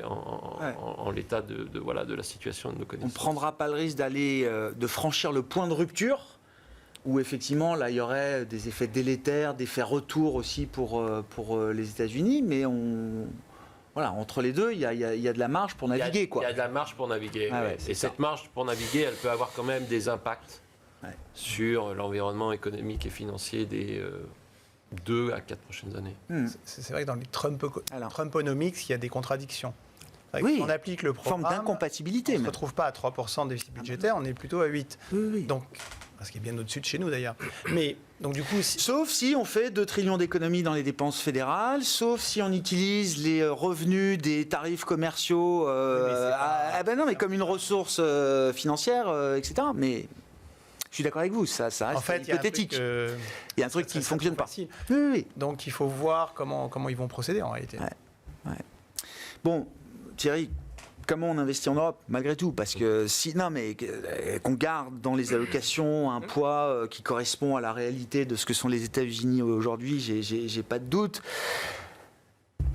la situation de nos connaissances. On ne prendra pas le risque de franchir le point de rupture, où effectivement, là, il y aurait des effets délétères, des effets retour aussi pour les États-Unis, mais entre les deux, il y a de la marge pour naviguer. Il y a de la marge pour naviguer. Et cette marge pour naviguer, elle peut avoir quand même des impacts sur l'environnement économique et financier des 2 à 4 prochaines années. C'est vrai que dans les Trumponomics, il y a des contradictions. Oui, on applique le programme, forme d'incompatibilité. On ne se retrouve pas à 3% de déficit budgétaire, on est plutôt à 8%. Oui. Donc, ce qui est bien au-dessus de chez nous d'ailleurs. Mais donc du coup, sauf si on fait 2 trillions d'économies dans les dépenses fédérales, sauf si on utilise les revenus des tarifs commerciaux mais comme une ressource financière, etc. Mais je suis d'accord avec vous, ça reste hypothétique. Il y a un truc qui ne fonctionne pas. Oui. Donc il faut voir comment ils vont procéder en réalité. Bon, Thierry, comment on investit en Europe, malgré tout? Parce que qu'on garde dans les allocations un poids qui correspond à la réalité de ce que sont les États-Unis aujourd'hui, j'ai pas de doute.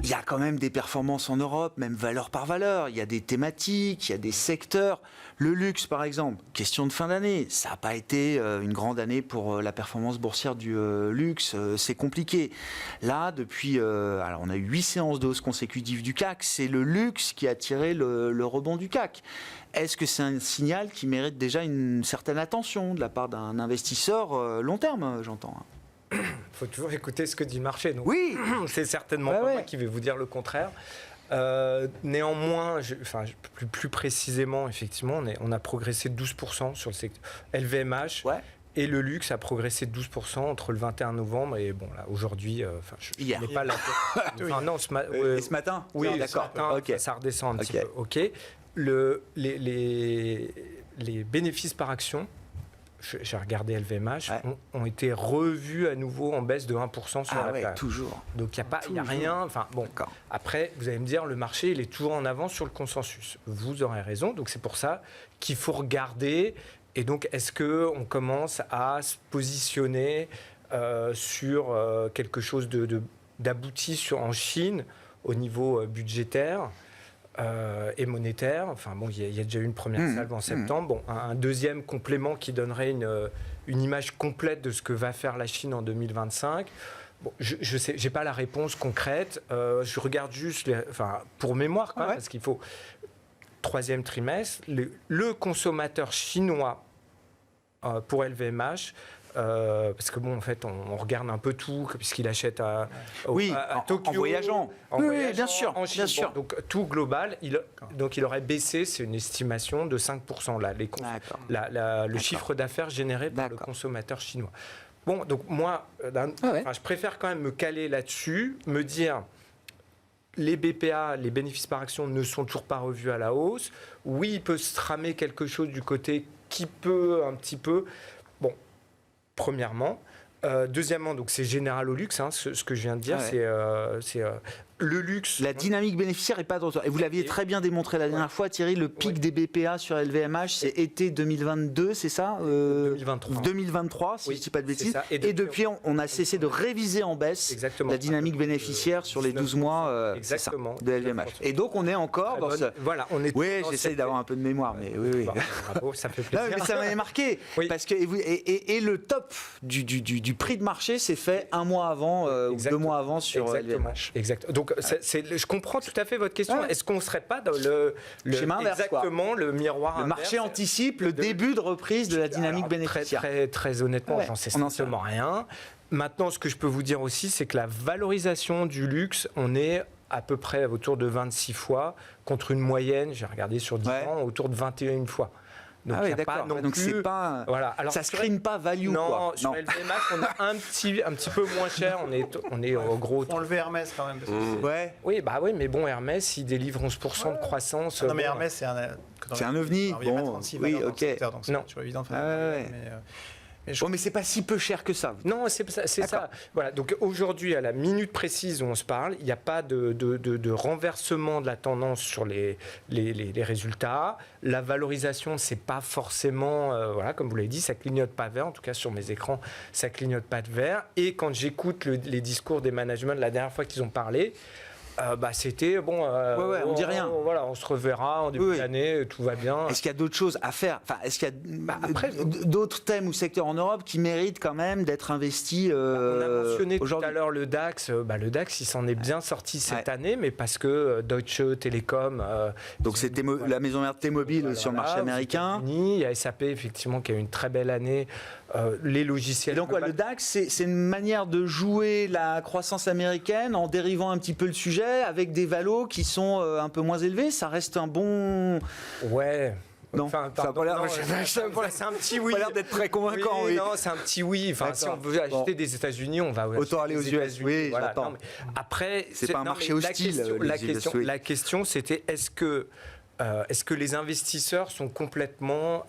Il y a quand même des performances en Europe, même valeur par valeur. Il y a des thématiques, il y a des secteurs. Le luxe, par exemple, question de fin d'année. Ça n'a pas été une grande année pour la performance boursière du luxe. C'est compliqué. Là, depuis... alors, on a eu 8 séances de hausse consécutives du CAC. C'est le luxe qui a tiré le rebond du CAC. Est-ce que c'est un signal qui mérite déjà une certaine attention de la part d'un investisseur long terme, j'entends? Il faut toujours écouter ce que dit le marché. Donc, oui, c'est certainement pas moi qui vais vous dire le contraire. Néanmoins, plus précisément, effectivement, on a progressé de 12% sur le secteur LVMH. Et le luxe a progressé de 12% entre le 21 novembre et bon, là, aujourd'hui, hier. Pas la... non, ce matin? Oui, d'accord. Okay. Ça redescend un petit peu. OK. Les bénéfices par action, j'ai regardé LVMH, ont été revus à nouveau en baisse de 1% sur la période. Toujours. Donc il n'y a rien. Enfin, bon, après, vous allez me dire, le marché, il est toujours en avance sur le consensus. Vous aurez raison. Donc c'est pour ça qu'il faut regarder. Et donc, est-ce qu'on commence à se positionner sur quelque chose d'abouti en Chine au niveau budgétaire et monétaire? Enfin bon, il y a déjà eu une première salve en septembre. Bon, un deuxième complément qui donnerait une image complète de ce que va faire la Chine en 2025. Bon, je sais, j'ai pas la réponse concrète. Je regarde juste, pour mémoire quand même, parce qu'il faut... Troisième trimestre, le consommateur chinois pour LVMH, parce que bon, en fait, on regarde un peu tout, puisqu'il achète à Tokyo. En voyageant. Oui, bien sûr. En Chine. Bien sûr. Bon, donc, tout global, il aurait baissé, c'est une estimation de 5%, le chiffre d'affaires généré par le consommateur chinois. Bon, donc moi, je préfère quand même me caler là-dessus, me dire... Les BPA, les bénéfices par action, ne sont toujours pas revus à la hausse. Oui, il peut se tramer quelque chose du côté qui peut un petit peu. Bon, premièrement. Deuxièmement, donc c'est général au luxe, ce que je viens de dire, c'est le luxe. La dynamique bénéficiaire n'est pas de retour. Et vous l'aviez très bien démontré la dernière fois, Thierry, le pic des BPA sur LVMH, c'est été 2022, c'est ça 2023, si je ne dis pas de bêtises. Et depuis, on a cessé de réviser en baisse la dynamique bénéficiaire sur les 12 mois de LVMH. Et donc, on est encore dans ce... Voilà, on est... Oui, j'essaye d'avoir un peu de mémoire, mais oui. Bravo, ça fait plaisir. Non, mais ça m'avait marqué. Parce que, et le top du prix de marché s'est fait un mois avant ou 2 mois avant sur LVMH. Exactement. Donc, je comprends tout à fait votre question. Est-ce qu'on ne serait pas dans le schéma inverse, exactement le miroir inverse. Le marché anticipe le début de reprise de la dynamique bénéficiaire. Très honnêtement, j'en sais strictement rien. Maintenant, ce que je peux vous dire aussi, c'est que la valorisation du luxe, on est à peu près autour de 26 fois contre une moyenne, j'ai regardé sur 10 ans, autour de 21 fois. Donc, d'accord. Donc c'est pas, alors, ça screen pas value. Non, sur LVMH, on est un petit peu moins cher. On est au gros. On le Hermès quand même. Oui, mais bon, Hermès, il délivre 11% de croissance. Non, mais Hermès, c'est un ovni. Bon, oui, ok. Donc c'est toujours évident. Mais c'est pas si peu cher que ça. Non, c'est ça. Voilà. Donc aujourd'hui, à la minute précise où on se parle, il n'y a pas de renversement de la tendance sur les résultats. La valorisation, c'est pas forcément, comme vous l'avez dit, ça clignote pas vert. En tout cas, sur mes écrans, ça clignote pas de vert. Et quand j'écoute les discours des managements la dernière fois qu'ils ont parlé, c'était bon. On dit rien. Voilà, on se reverra en début d'année, tout va bien. Est-ce qu'il y a d'autres choses à faire? Enfin, est-ce qu'il y a d'autres thèmes ou secteurs en Europe qui méritent quand même d'être investis on a mentionné tout à l'heure le DAX. Le DAX, il s'en est bien sorti cette année, mais parce que Deutsche Telekom. Donc c'était la maison mère T-Mobile sur le marché américain. Il y a SAP effectivement qui a eu une très belle année. Les logiciels. Et donc le DAX, c'est une manière de jouer la croissance américaine en dérivant un petit peu le sujet avec des valos qui sont un peu moins élevés. Ça reste un bon... Ouais. Non, ça n'a pas l'air. C'est un petit oui. Ça a l'air d'être très convaincant. Oui. Non, c'est un petit oui. Enfin, si on veut acheter des États-Unis, on va autant aller aux US. Oui, voilà. Non, après, c'est pas un marché hostile. La question, c'était est-ce que les investisseurs sont complètement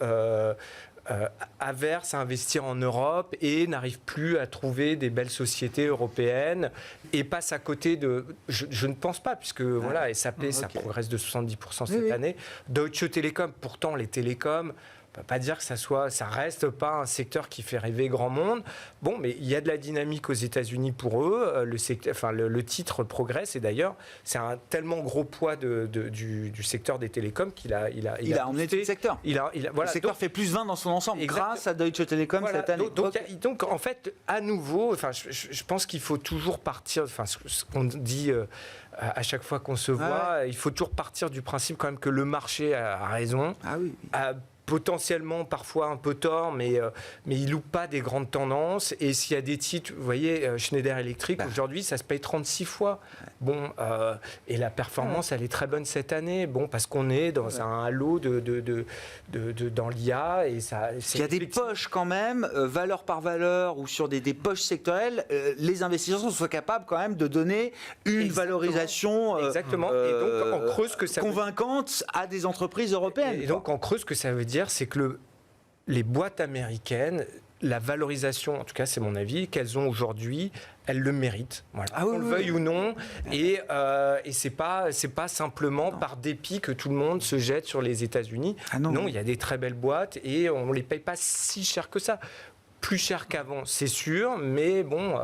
averse à investir en Europe et n'arrive plus à trouver des belles sociétés européennes et passe à côté de... Je ne pense pas, puisque voilà, SAP, ça progresse de 70% cette année. Deutsche Telekom, pourtant les télécoms, on ne peut pas dire que ça reste pas un secteur qui fait rêver grand monde. Bon, mais il y a de la dynamique aux États-Unis pour eux. Le titre progresse et d'ailleurs, c'est un tellement gros poids du secteur des télécoms qu'il a emmené tout le secteur. Voilà, le secteur fait plus 20 dans son ensemble grâce à Deutsche Telekom cette année. Donc, en fait, à nouveau, je pense qu'il faut toujours partir. Ce qu'on dit à chaque fois qu'on se voit, il faut toujours partir du principe quand même que le marché a raison. Ah oui. Potentiellement parfois un peu tort, mais il loupe pas des grandes tendances. Et s'il y a des titres, vous voyez, Schneider Electric, aujourd'hui, ça se paye 36 fois. Bon, et la performance, elle est très bonne cette année. Bon, parce qu'on est dans un halo dans l'IA. Et ça, il y a des poches quand même, valeur par valeur, ou sur des poches sectorielles, les investisseurs soient capables quand même de donner une valorisation et donc, en creux, ce que ça convaincante à des entreprises européennes. Et donc, en creux, ce que ça veut dire, c'est que les boîtes américaines, la valorisation, en tout cas c'est mon avis, qu'elles ont aujourd'hui, elles le méritent. Voilà. Qu'on le veuille ou non. Et c'est pas simplement par dépit que tout le monde se jette sur les États-Unis. Non, il y a des très belles boîtes et on ne les paye pas si cher que ça. Plus cher qu'avant, c'est sûr, mais bon,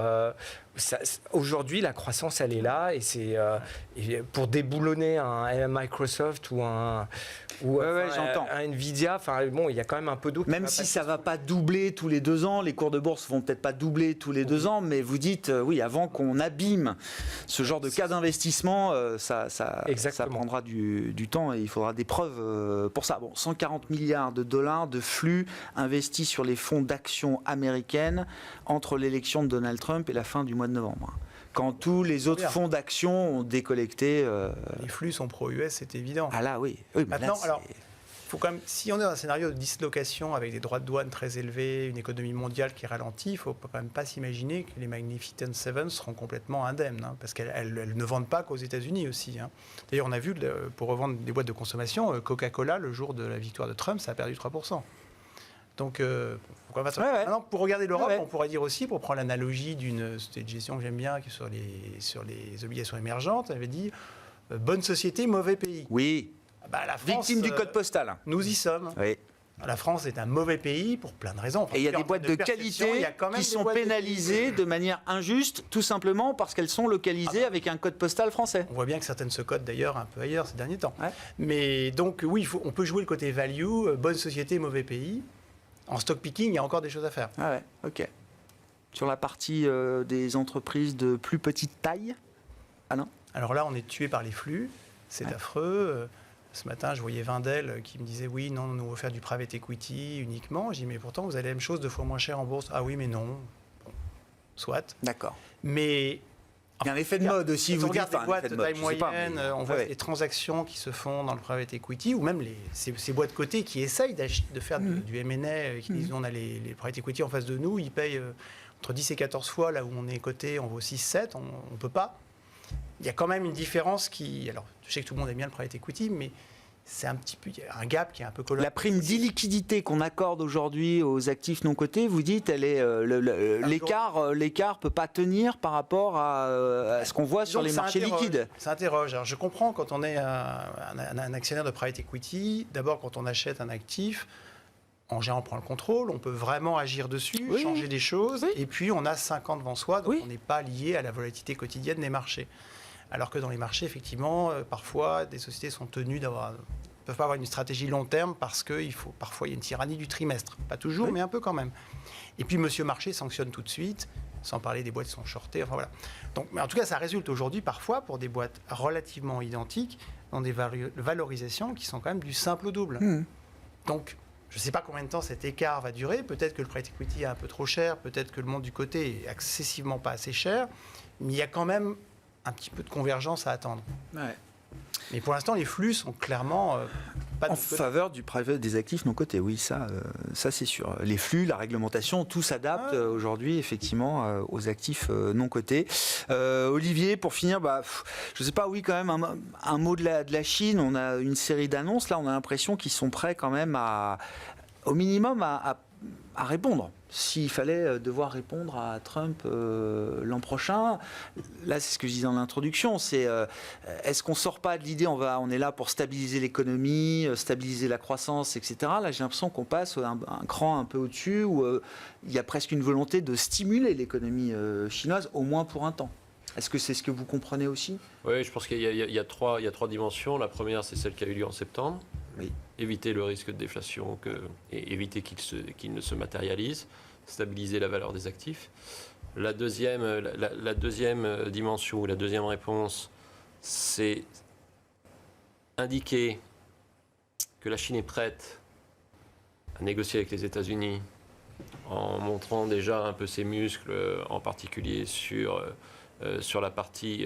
aujourd'hui, la croissance, elle est là, et c'est pour déboulonner un Microsoft ou un Nvidia, bon, il y a quand même un peu d'eau. Même si ça ne va pas doubler tous les 2 ans, les cours de bourse ne vont peut-être pas doubler tous les 2 ans, mais vous dites, oui, avant qu'on abîme ce genre de cas d'investissement, ça prendra du temps et il faudra des preuves pour ça. Bon, 140 milliards de dollars de flux investis sur les fonds d'actions américaines entre l'élection de Donald Trump et la fin du mois de novembre. Quand tous les autres fonds d'actions ont décollecté... Les flux sont pro-US, c'est évident. Ah là, oui. Maintenant, alors, faut quand même, si on est dans un scénario de dislocation avec des droits de douane très élevés, une économie mondiale qui ralentit, il ne faut quand même pas s'imaginer que les Magnificent Seven seront complètement indemnes, parce qu'elles ne vendent pas qu'aux États-Unis aussi. D'ailleurs, on a vu, pour revendre des boîtes de consommation, Coca-Cola, le jour de la victoire de Trump, ça a perdu 3%. Donc, maintenant, pour regarder l'Europe, on pourrait dire aussi, pour prendre l'analogie d'une gestion que j'aime bien, qui sur les obligations émergentes, elle avait dit bonne société, mauvais pays. Oui. La France, victime du code postal. Nous y sommes. Oui. La France est un mauvais pays pour plein de raisons. Et il y a des boîtes de qualité qui sont pénalisées de manière injuste, tout simplement parce qu'elles sont localisées avec un code postal français. On voit bien que certaines se codent d'ailleurs un peu ailleurs ces derniers temps. Mais donc, oui, on peut jouer le côté value, bonne société, mauvais pays. En stock picking, il y a encore des choses à faire. Ah ouais, ok. Sur la partie des entreprises de plus petite taille, non. Alors là, on est tué par les flux, c'est affreux. Ce matin, je voyais Wendel qui me disait oui, non, nous on veut faire du private equity uniquement. J'ai dit mais pourtant vous avez la même chose 2 fois moins cher en bourse. Ah oui, mais non. Bon, soit. D'accord. Mais il y a un effet de mode aussi. Vous regardez les boîtes de taille moyenne, on voit les transactions qui se font dans le private equity ou même ces boîtes cotées qui essayent de faire du M&A, qui disent on a les private equity en face de nous, ils payent entre 10 et 14 fois, là où on est coté, on vaut 6-7, on ne peut pas. Il y a quand même une différence qui... Alors, je sais que tout le monde aime bien le private equity, mais c'est un petit peu... Il y a un gap qui est un peu colossal. La prime d'illiquidité qu'on accorde aujourd'hui aux actifs non cotés, vous dites, elle est l'écart ne peut pas tenir par rapport à ce qu'on voit sur les marchés liquides. Ça interroge. Alors, je comprends quand on est un actionnaire de private equity, d'abord quand on achète un actif, en général, on prend le contrôle, on peut vraiment agir dessus, changer des choses, et puis on a 5 ans devant soi, donc on n'est pas lié à la volatilité quotidienne des marchés. Alors que dans les marchés, effectivement, parfois, des sociétés sont tenues ne peuvent pas avoir une stratégie long terme parce que parfois il y a une tyrannie du trimestre. Pas toujours, mais un peu quand même. Et puis Monsieur Marché sanctionne tout de suite, sans parler des boîtes qui sont shortées. Enfin voilà. Donc, mais en tout cas, ça résulte aujourd'hui parfois pour des boîtes relativement identiques dans des valorisations qui sont quand même du simple au double. Donc, je ne sais pas combien de temps cet écart va durer. Peut-être que le private equity est un peu trop cher, peut-être que le monde du côté est excessivement pas assez cher, mais il y a quand même un petit peu de convergence à attendre. Mais pour l'instant, les flux sont clairement pas en faveur du private des actifs non cotés. Oui, ça c'est sûr. Les flux, la réglementation, tout s'adapte aujourd'hui effectivement aux actifs non cotés. Olivier, pour finir, je sais pas, oui quand même un mot de la Chine. On a une série d'annonces là. On a l'impression qu'ils sont prêts quand même à au minimum à répondre. S'il fallait devoir répondre à Trump l'an prochain, là c'est ce que je disais dans l'introduction, c'est est-ce qu'on ne sort pas de l'idée on est là pour stabiliser l'économie, stabiliser la croissance, etc. Là j'ai l'impression qu'on passe un cran un peu au-dessus, où il y a presque une volonté de stimuler l'économie chinoise, au moins pour un temps. Est-ce que c'est ce que vous comprenez aussi ? Oui, je pense qu'il y a trois dimensions. La première, c'est celle qui a eu lieu en septembre. Oui. Éviter le risque de déflation et éviter qu'il ne se matérialise. Stabiliser la valeur des actifs. La deuxième dimension ou la deuxième réponse, c'est indiquer que la Chine est prête à négocier avec les États-Unis en montrant déjà un peu ses muscles, en particulier sur la partie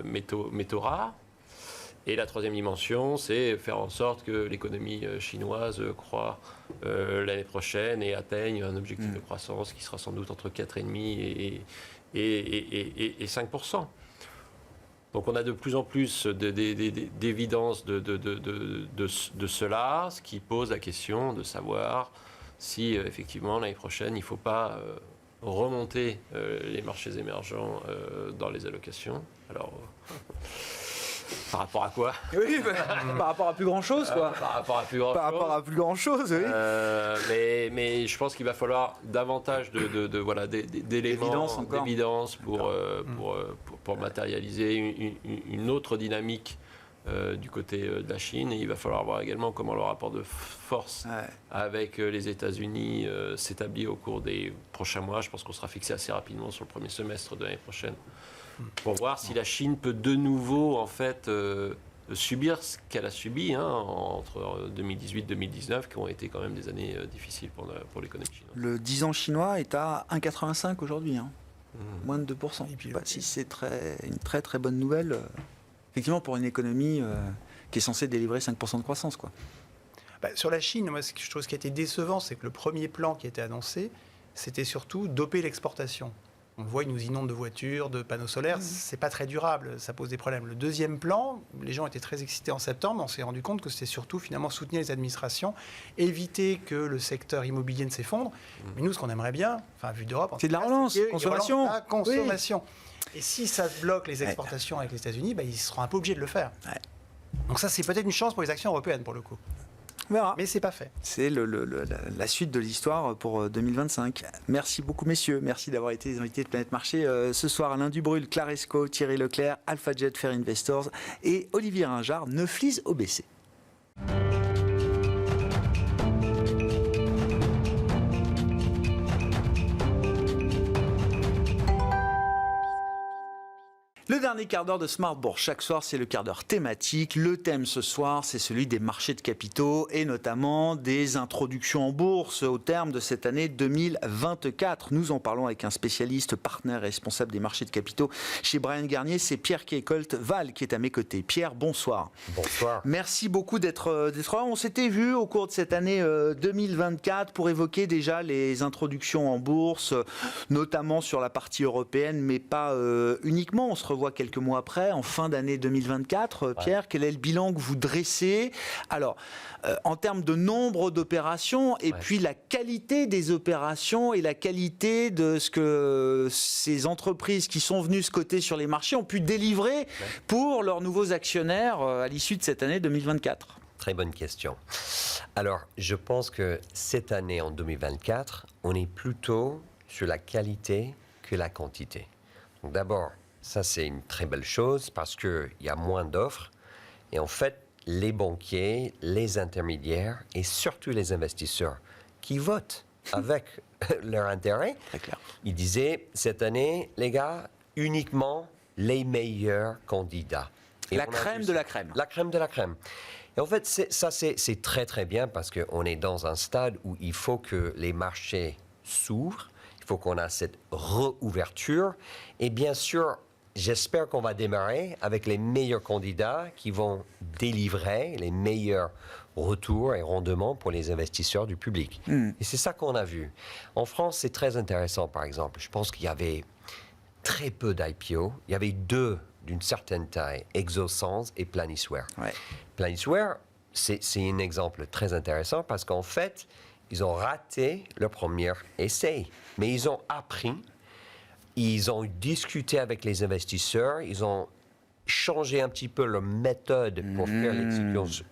métaux rares. Et la troisième dimension, c'est faire en sorte que l'économie chinoise croît l'année prochaine et atteigne un objectif de croissance qui sera sans doute entre 4,5% et 5%. Donc on a de plus en plus d'évidence de cela, ce qui pose la question de savoir si effectivement l'année prochaine il ne faut pas remonter les marchés émergents dans les allocations. Alors, par rapport à quoi ? Oui, par rapport à plus grand-chose, quoi. Par rapport à plus grand-chose. Par rapport à plus grand-chose, oui. Mais je pense qu'il va falloir davantage d'éléments, d'évidence pour matérialiser une autre dynamique du côté de la Chine. Et il va falloir voir également comment le rapport de force avec les États-Unis s'établit au cours des prochains mois. Je pense qu'on sera fixé assez rapidement sur le premier semestre de l'année prochaine pour voir si la Chine peut de nouveau en fait subir ce qu'elle a subi entre 2018 et 2019, qui ont été quand même des années difficiles pour l'économie chinoise. Le 10 ans chinois est à 1,85 aujourd'hui, moins de 2%. Je ne sais pas si c'est une très très bonne nouvelle, effectivement, pour une économie qui est censée délivrer 5% de croissance, quoi. Sur la Chine, moi, je trouve ce qui a été décevant, c'est que le premier plan qui a été annoncé, c'était surtout doper l'exportation. On le voit, ils nous inondent de voitures, de panneaux solaires. C'est pas très durable, ça pose des problèmes. Le deuxième plan, les gens étaient très excités en septembre. On s'est rendu compte que c'était surtout finalement soutenir les administrations, éviter que le secteur immobilier ne s'effondre. Mais nous, ce qu'on aimerait bien, vu d'Europe, c'est de la relance, consommation. La consommation. Oui. Et si ça bloque les exportations avec les États-Unis, ils seront un peu obligés de le faire. Ouais. Donc ça, c'est peut-être une chance pour les actions européennes pour le coup. On verra. Mais c'est pas fait. C'est la suite de l'histoire pour 2025. Merci beaucoup, messieurs. Merci d'avoir été les invités de Planète Marché ce soir. Alain Dubrul, Claresco, Thierry Leclerc, AlphaJet Fair Investors et Olivier Ringard, Neuflis OBC. Le dernier quart d'heure de Smart Bourse. Chaque soir, c'est le quart d'heure thématique. Le thème ce soir, c'est celui des marchés de capitaux et notamment des introductions en bourse au terme de cette année 2024. Nous en parlons avec un spécialiste, partenaire et responsable des marchés de capitaux chez Bryan Garnier. C'est Pierre Keikolt-Val qui est à mes côtés. Pierre, bonsoir. Bonsoir. Merci beaucoup d'être là. On s'était vu au cours de cette année 2024 pour évoquer déjà les introductions en bourse, notamment sur la partie européenne, mais pas uniquement. On se revoit quelques mois après, en fin d'année 2024. Pierre, quel est le bilan que vous dressez ? Alors, en termes de nombre d'opérations, et puis la qualité des opérations et la qualité de ce que ces entreprises qui sont venues se coter sur les marchés ont pu délivrer pour leurs nouveaux actionnaires à l'issue de cette année 2024. Très bonne question. Alors, je pense que cette année, en 2024, on est plutôt sur la qualité que la quantité. Donc d'abord, ça, c'est une très belle chose parce qu'il y a moins d'offres. Et en fait, les banquiers, les intermédiaires et surtout les investisseurs qui votent avec leur intérêt, ils disaient, cette année, les gars, uniquement les meilleurs candidats. Et la crème de la crème. La crème de la crème. Et en fait, c'est très très bien parce qu'on est dans un stade où il faut que les marchés s'ouvrent. Il faut qu'on ait cette réouverture. Et bien sûr, j'espère qu'on va démarrer avec les meilleurs candidats qui vont délivrer les meilleurs retours et rendements pour les investisseurs du public. Et c'est ça qu'on a vu. En France, c'est très intéressant, par exemple. Je pense qu'il y avait très peu d'IPO. Il y avait deux d'une certaine taille, Exosens et Planisware. Planisware, c'est un exemple très intéressant parce qu'en fait, Ils ont raté leur premier essai. Mais ils ont appris, ils ont discuté avec les investisseurs, ils ont changé un petit peu leur méthode pour faire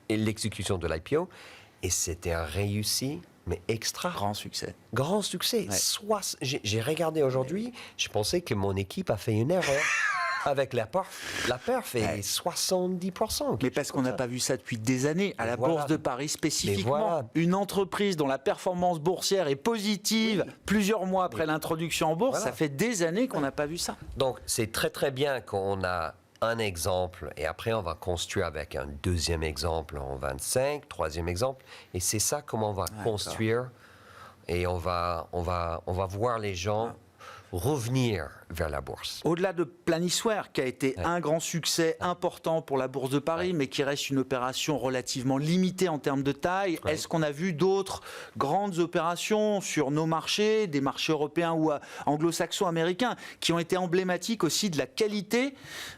l'exécution de l'IPO. Et c'était un réussi, mais extra. Grand succès. Grand succès. Ouais. J'ai regardé aujourd'hui, je pensais que mon équipe a fait une erreur. Avec la perf est 70%. Mais parce qu'on n'a pas vu ça depuis des années. À la Bourse de Paris spécifiquement, voilà. une entreprise dont la performance boursière est positive plusieurs mois après l'introduction en bourse, ça fait des années qu'on n'a pas vu ça. Donc c'est très très bien qu'on a un exemple et après on va construire avec un deuxième exemple en 25, troisième exemple. Et c'est ça comment on va construire et on va voir les gens revenir vers la bourse. Au-delà de Planisware, qui a été un grand succès important pour la Bourse de Paris, mais qui reste une opération relativement limitée en termes de taille, est-ce qu'on a vu d'autres grandes opérations sur nos marchés, des marchés européens ou anglo-saxons, américains, qui ont été emblématiques aussi de la qualité,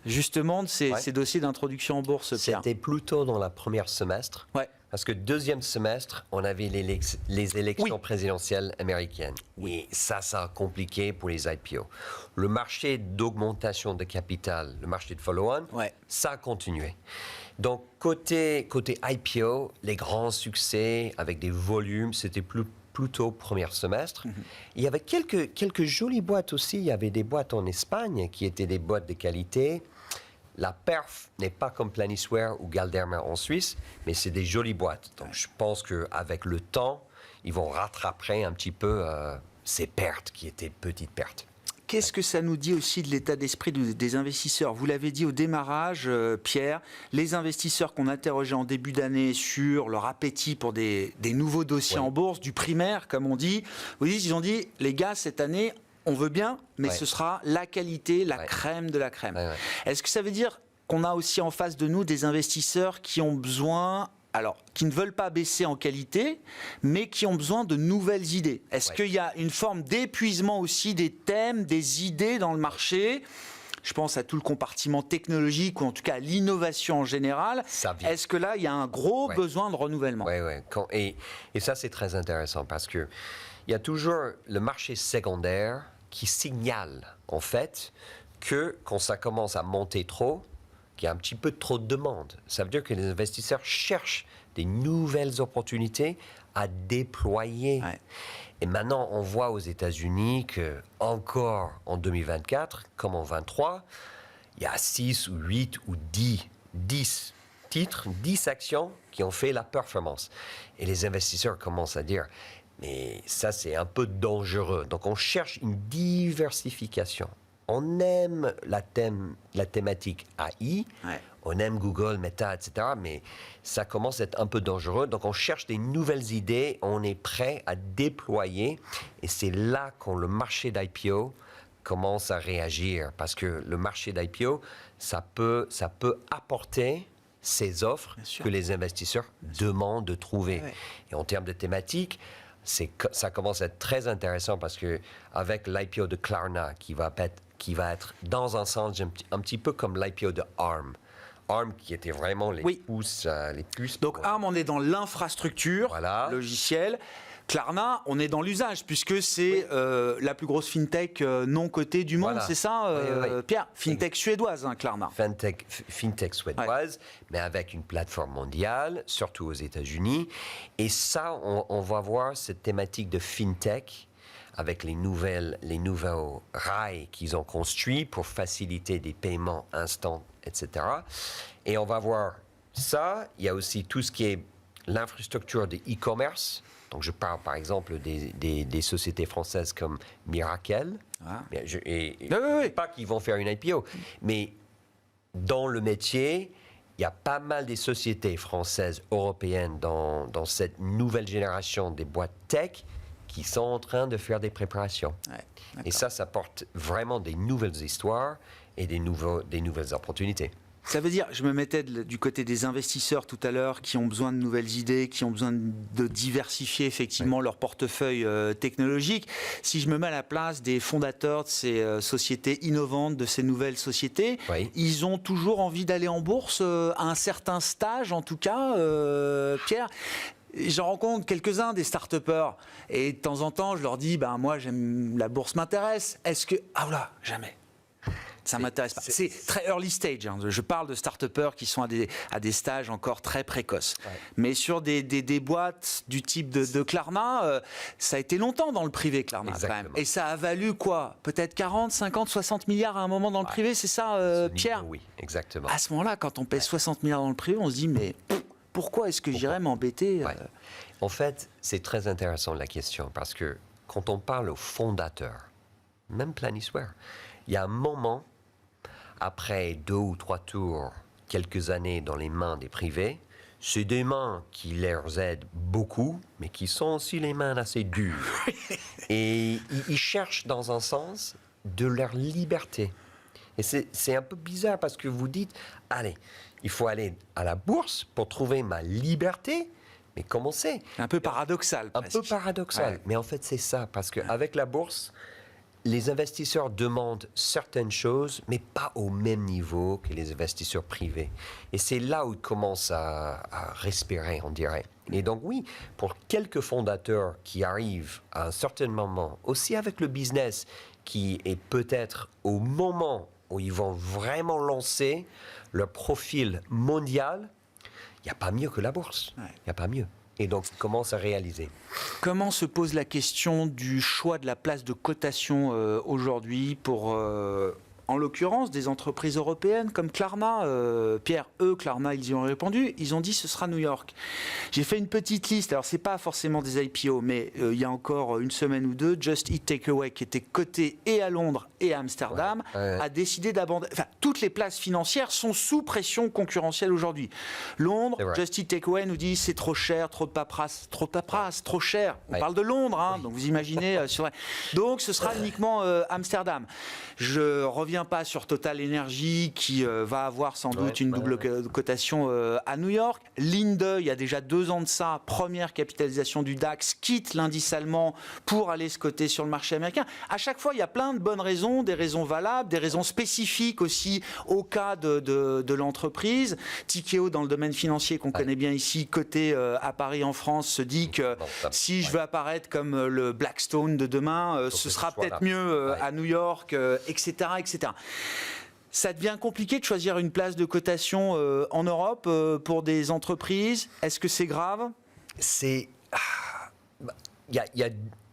justement, de ces dossiers d'introduction en bourse, Pierre? C'était plutôt dans la première semestre. Parce que deuxième semestre, on avait les élections présidentielles américaines. Et ça a compliqué pour les IPO. Le marché d'augmentation de capital, le marché de follow-on, ça a continué. Donc, côté IPO, les grands succès avec des volumes, c'était plutôt premier semestre. Il y avait quelques jolies boîtes aussi. Il y avait des boîtes en Espagne qui étaient des boîtes de qualité. La perf n'est pas comme Planisware ou Galderma en Suisse, mais c'est des jolies boîtes. Donc je pense qu'avec le temps, ils vont rattraper un petit peu ces pertes qui étaient petites pertes. Qu'est-ce que ça nous dit aussi de l'état d'esprit des investisseurs? Vous l'avez dit au démarrage, Pierre, les investisseurs qu'on interrogeait en début d'année sur leur appétit pour des nouveaux dossiers en bourse, du primaire, comme on dit, ils ont dit, les gars, cette année, on veut bien, mais ce sera la qualité, la crème de la crème. Est-ce que ça veut dire qu'on a aussi en face de nous des investisseurs qui ont besoin, qui ne veulent pas baisser en qualité, mais qui ont besoin de nouvelles idées? Est-ce qu'il y a une forme d'épuisement aussi des thèmes, des idées dans le marché? Je pense à tout le compartiment technologique ou en tout cas à l'innovation en général. Est-ce que là, il y a un gros besoin de renouvellement? Et ça, c'est très intéressant parce que il y a toujours le marché secondaire qui signale, en fait, que quand ça commence à monter trop, qu'il y a un petit peu trop de demande. Ça veut dire que les investisseurs cherchent des nouvelles opportunités à déployer. Et maintenant, on voit aux États-Unis qu'encore en 2024, comme en 2023, il y a 6 ou 8 ou 10 titres, 10 actions qui ont fait la performance. Et les investisseurs commencent à dire... Mais ça, c'est un peu dangereux. Donc, on cherche une diversification. On aime la thématique AI, on aime Google, Meta, etc. Mais ça commence à être un peu dangereux. Donc, on cherche des nouvelles idées. On est prêt à déployer. Et c'est là quand le marché d'IPO commence à réagir. Parce que le marché d'IPO, ça peut apporter ces offres que les investisseurs demandent de trouver. Et en termes de thématique... ça commence à être très intéressant parce que avec l'IPO de Klarna qui va être dans un sens un petit peu comme l'IPO de ARM. ARM qui était vraiment les puces. Donc ARM, on est dans l'infrastructure logicielle. Klarna, on est dans l'usage, puisque c'est la plus grosse fintech non cotée du monde, c'est ça, Pierre? Fintech suédoise, Klarna. Fintech suédoise, mais avec une plateforme mondiale, surtout aux États-Unis. Et ça, on va voir cette thématique de fintech avec les nouveaux rails qu'ils ont construits pour faciliter des paiements instants, etc. Et on va voir ça. Il y a aussi tout ce qui est l'infrastructure de e-commerce. Donc, je parle par exemple des sociétés françaises comme Miracle. Pas qu'ils vont faire une IPO, mais dans le métier, il y a pas mal des sociétés françaises, européennes dans cette nouvelle génération des boîtes tech qui sont en train de faire des préparations. Et ça porte vraiment des nouvelles histoires et des nouvelles opportunités. Ça veut dire, je me mettais du côté des investisseurs tout à l'heure qui ont besoin de nouvelles idées, qui ont besoin de diversifier effectivement leur portefeuille technologique. Si je me mets à la place des fondateurs de ces sociétés innovantes, de ces nouvelles sociétés, ils ont toujours envie d'aller en bourse à un certain stage, en tout cas, Pierre. j'en rencontre quelques-uns des start-upers et de temps en temps, je leur dis, moi, la bourse m'intéresse. Est-ce que... Ah voilà, jamais. Ça ne m'intéresse pas. C'est très early stage. Hein. Je parle de start-upers qui sont à des stages encore très précoces. Ouais. Mais sur des boîtes du type de Klarna, ça a été longtemps dans le privé, Klarna, quand même. Et ça a valu quoi? Peut-être 40, 50, 60 milliards à un moment dans le privé, c'est ça, Pierre? Oui, exactement. À ce moment-là, quand on pèse 60 milliards dans le privé, on se dit, mais pourquoi est-ce que j'irais m'embêter En fait, c'est très intéressant la question, parce que quand on parle aux fondateurs, même Planisware, il y a un moment, après 2 ou 3 tours, quelques années dans les mains des privés, c'est des mains qui leur aident beaucoup, mais qui sont aussi les mains assez dures. Et ils cherchent dans un sens de leur liberté. Et c'est un peu bizarre parce que vous dites, allez, il faut aller à la bourse pour trouver ma liberté, mais comment c'est? Un peu paradoxal. Un peu paradoxal, ouais. Mais en fait c'est ça, parce qu'avec la bourse, les investisseurs demandent certaines choses, mais pas au même niveau que les investisseurs privés. Et c'est là où ils commencent à respirer, on dirait. Et donc oui, pour quelques fondateurs qui arrivent à un certain moment, aussi avec le business qui est peut-être au moment où ils vont vraiment lancer leur profil mondial, il n'y a pas mieux que la bourse. Il n'y a pas mieux. Et donc, comment ça réaliser? Comment se pose la question du choix de la place de cotation aujourd'hui pour, en l'occurrence, des entreprises européennes comme Klarna? Pierre, Klarna, ils y ont répondu. Ils ont dit ce sera New York. J'ai fait une petite liste. Alors, ce n'est pas forcément des IPO, mais il y a encore une semaine ou deux, Just Eat Takeaway, qui était coté et à Londres et à Amsterdam, a décidé d'abandonner. Enfin, toutes les places financières sont sous pression concurrentielle aujourd'hui. Londres, Just Eat Takeaway nous dit c'est trop cher, trop de paperasse, trop cher. On parle de Londres, hein, donc vous imaginez. Donc, ce sera uniquement Amsterdam. Je reviens pas sur Total Energy qui va avoir sans doute une double cotation à New York. Linde, il y a déjà 2 ans de ça, première capitalisation du DAX, quitte l'indice allemand pour aller se coter sur le marché américain. À chaque fois, il y a plein de bonnes raisons, des raisons valables, des raisons spécifiques aussi au cas de l'entreprise. Tikeo, dans le domaine financier qu'on connaît bien ici, coté à Paris en France, se dit que si je veux apparaître comme le Blackstone de demain, ce sera peut-être mieux à New York, etc., etc. Ça devient compliqué de choisir une place de cotation en Europe pour des entreprises. Est-ce que c'est grave?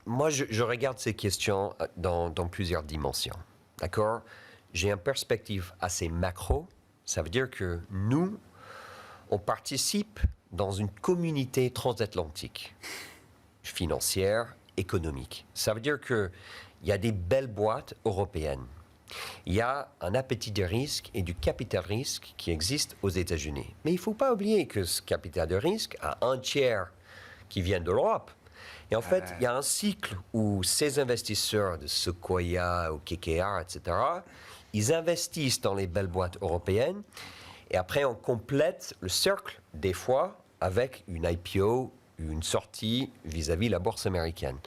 Moi, je regarde ces questions dans plusieurs dimensions. D'accord? J'ai une perspective assez macro. Ça veut dire que nous, on participe dans une communauté transatlantique, financière, économique. Ça veut dire qu'il y a des belles boîtes européennes. Il y a un appétit de risque et du capital risque qui existe aux États-Unis. Mais il ne faut pas oublier que ce capital de risque a un tiers qui vient de l'Europe. Et en fait, il y a un cycle où ces investisseurs de Sequoia ou KKR, etc., ils investissent dans les belles boîtes européennes et après on complète le cercle des fois avec une IPO, une sortie vis-à-vis la bourse américaine.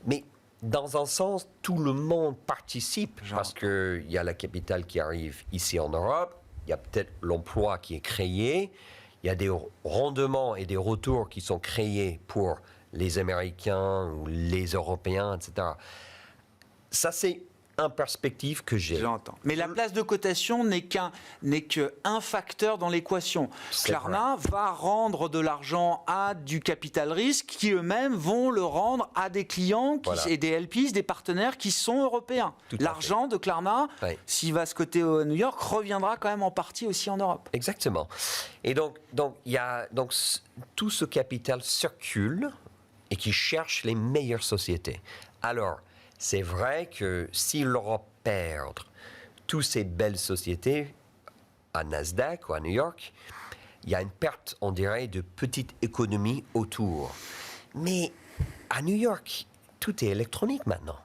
Mais dans un sens, tout le monde participe parce qu'il y a la capitale qui arrive ici en Europe, il y a peut-être l'emploi qui est créé, il y a des rendements et des retours qui sont créés pour les Américains ou les Européens, etc. Ça, c'est une perspective que j'ai. J'entends. Mais la place de cotation n'est qu'un facteur dans l'équation. Klarna va rendre de l'argent à du capital risque qui eux-mêmes vont le rendre à des clients et des LPs, des partenaires qui sont européens. L'argent de Klarna, s'il va se coter à New York, reviendra quand même en partie aussi en Europe. Exactement. Et donc tout ce capital circule et qui cherche les meilleures sociétés. Alors, c'est vrai que si l'Europe perd toutes ces belles sociétés à Nasdaq ou à New York, il y a une perte, on dirait, de petites économies autour. Mais à New York, tout est électronique maintenant.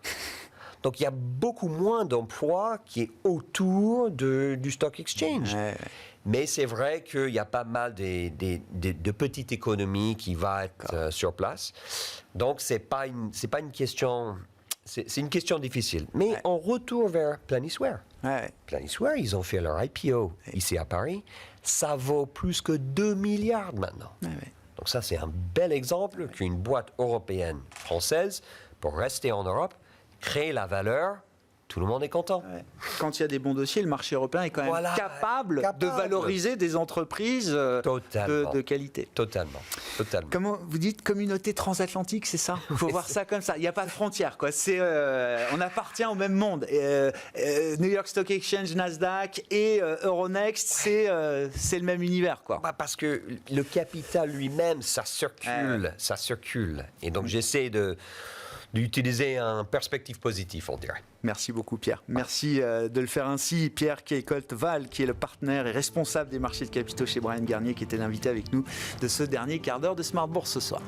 Donc, il y a beaucoup moins d'emplois qui est autour du stock exchange. Mais c'est vrai qu'il y a pas mal de petites économies qui vont être sur place. Donc, c'est pas une question... C'est une question difficile. Mais on retourne vers Planisware. Planisware, ils ont fait leur IPO ici à Paris. Ça vaut plus que 2 milliards maintenant. Donc ça, c'est un bel exemple qu'une boîte européenne, française, pour rester en Europe, crée la valeur. Tout le monde est content. Ouais. Quand il y a des bons dossiers, le marché européen est quand même capable de valoriser des entreprises de qualité. Totalement. Comment vous dites communauté transatlantique, c'est ça? Il faut voir ça comme ça. Il n'y a pas de frontières, quoi. On appartient au même monde. New York Stock Exchange, Nasdaq et Euronext, c'est le même univers, quoi. Parce que le capital lui-même, ça circule. Et donc j'essaie d'utiliser un perspective positive, on dirait. Merci beaucoup Pierre. Merci de le faire ainsi. Pierre Keikolt-Val, qui est le partenaire et responsable des marchés de capitaux chez Bryan Garnier, qui était l'invité avec nous de ce dernier quart d'heure de Smart Bourse ce soir.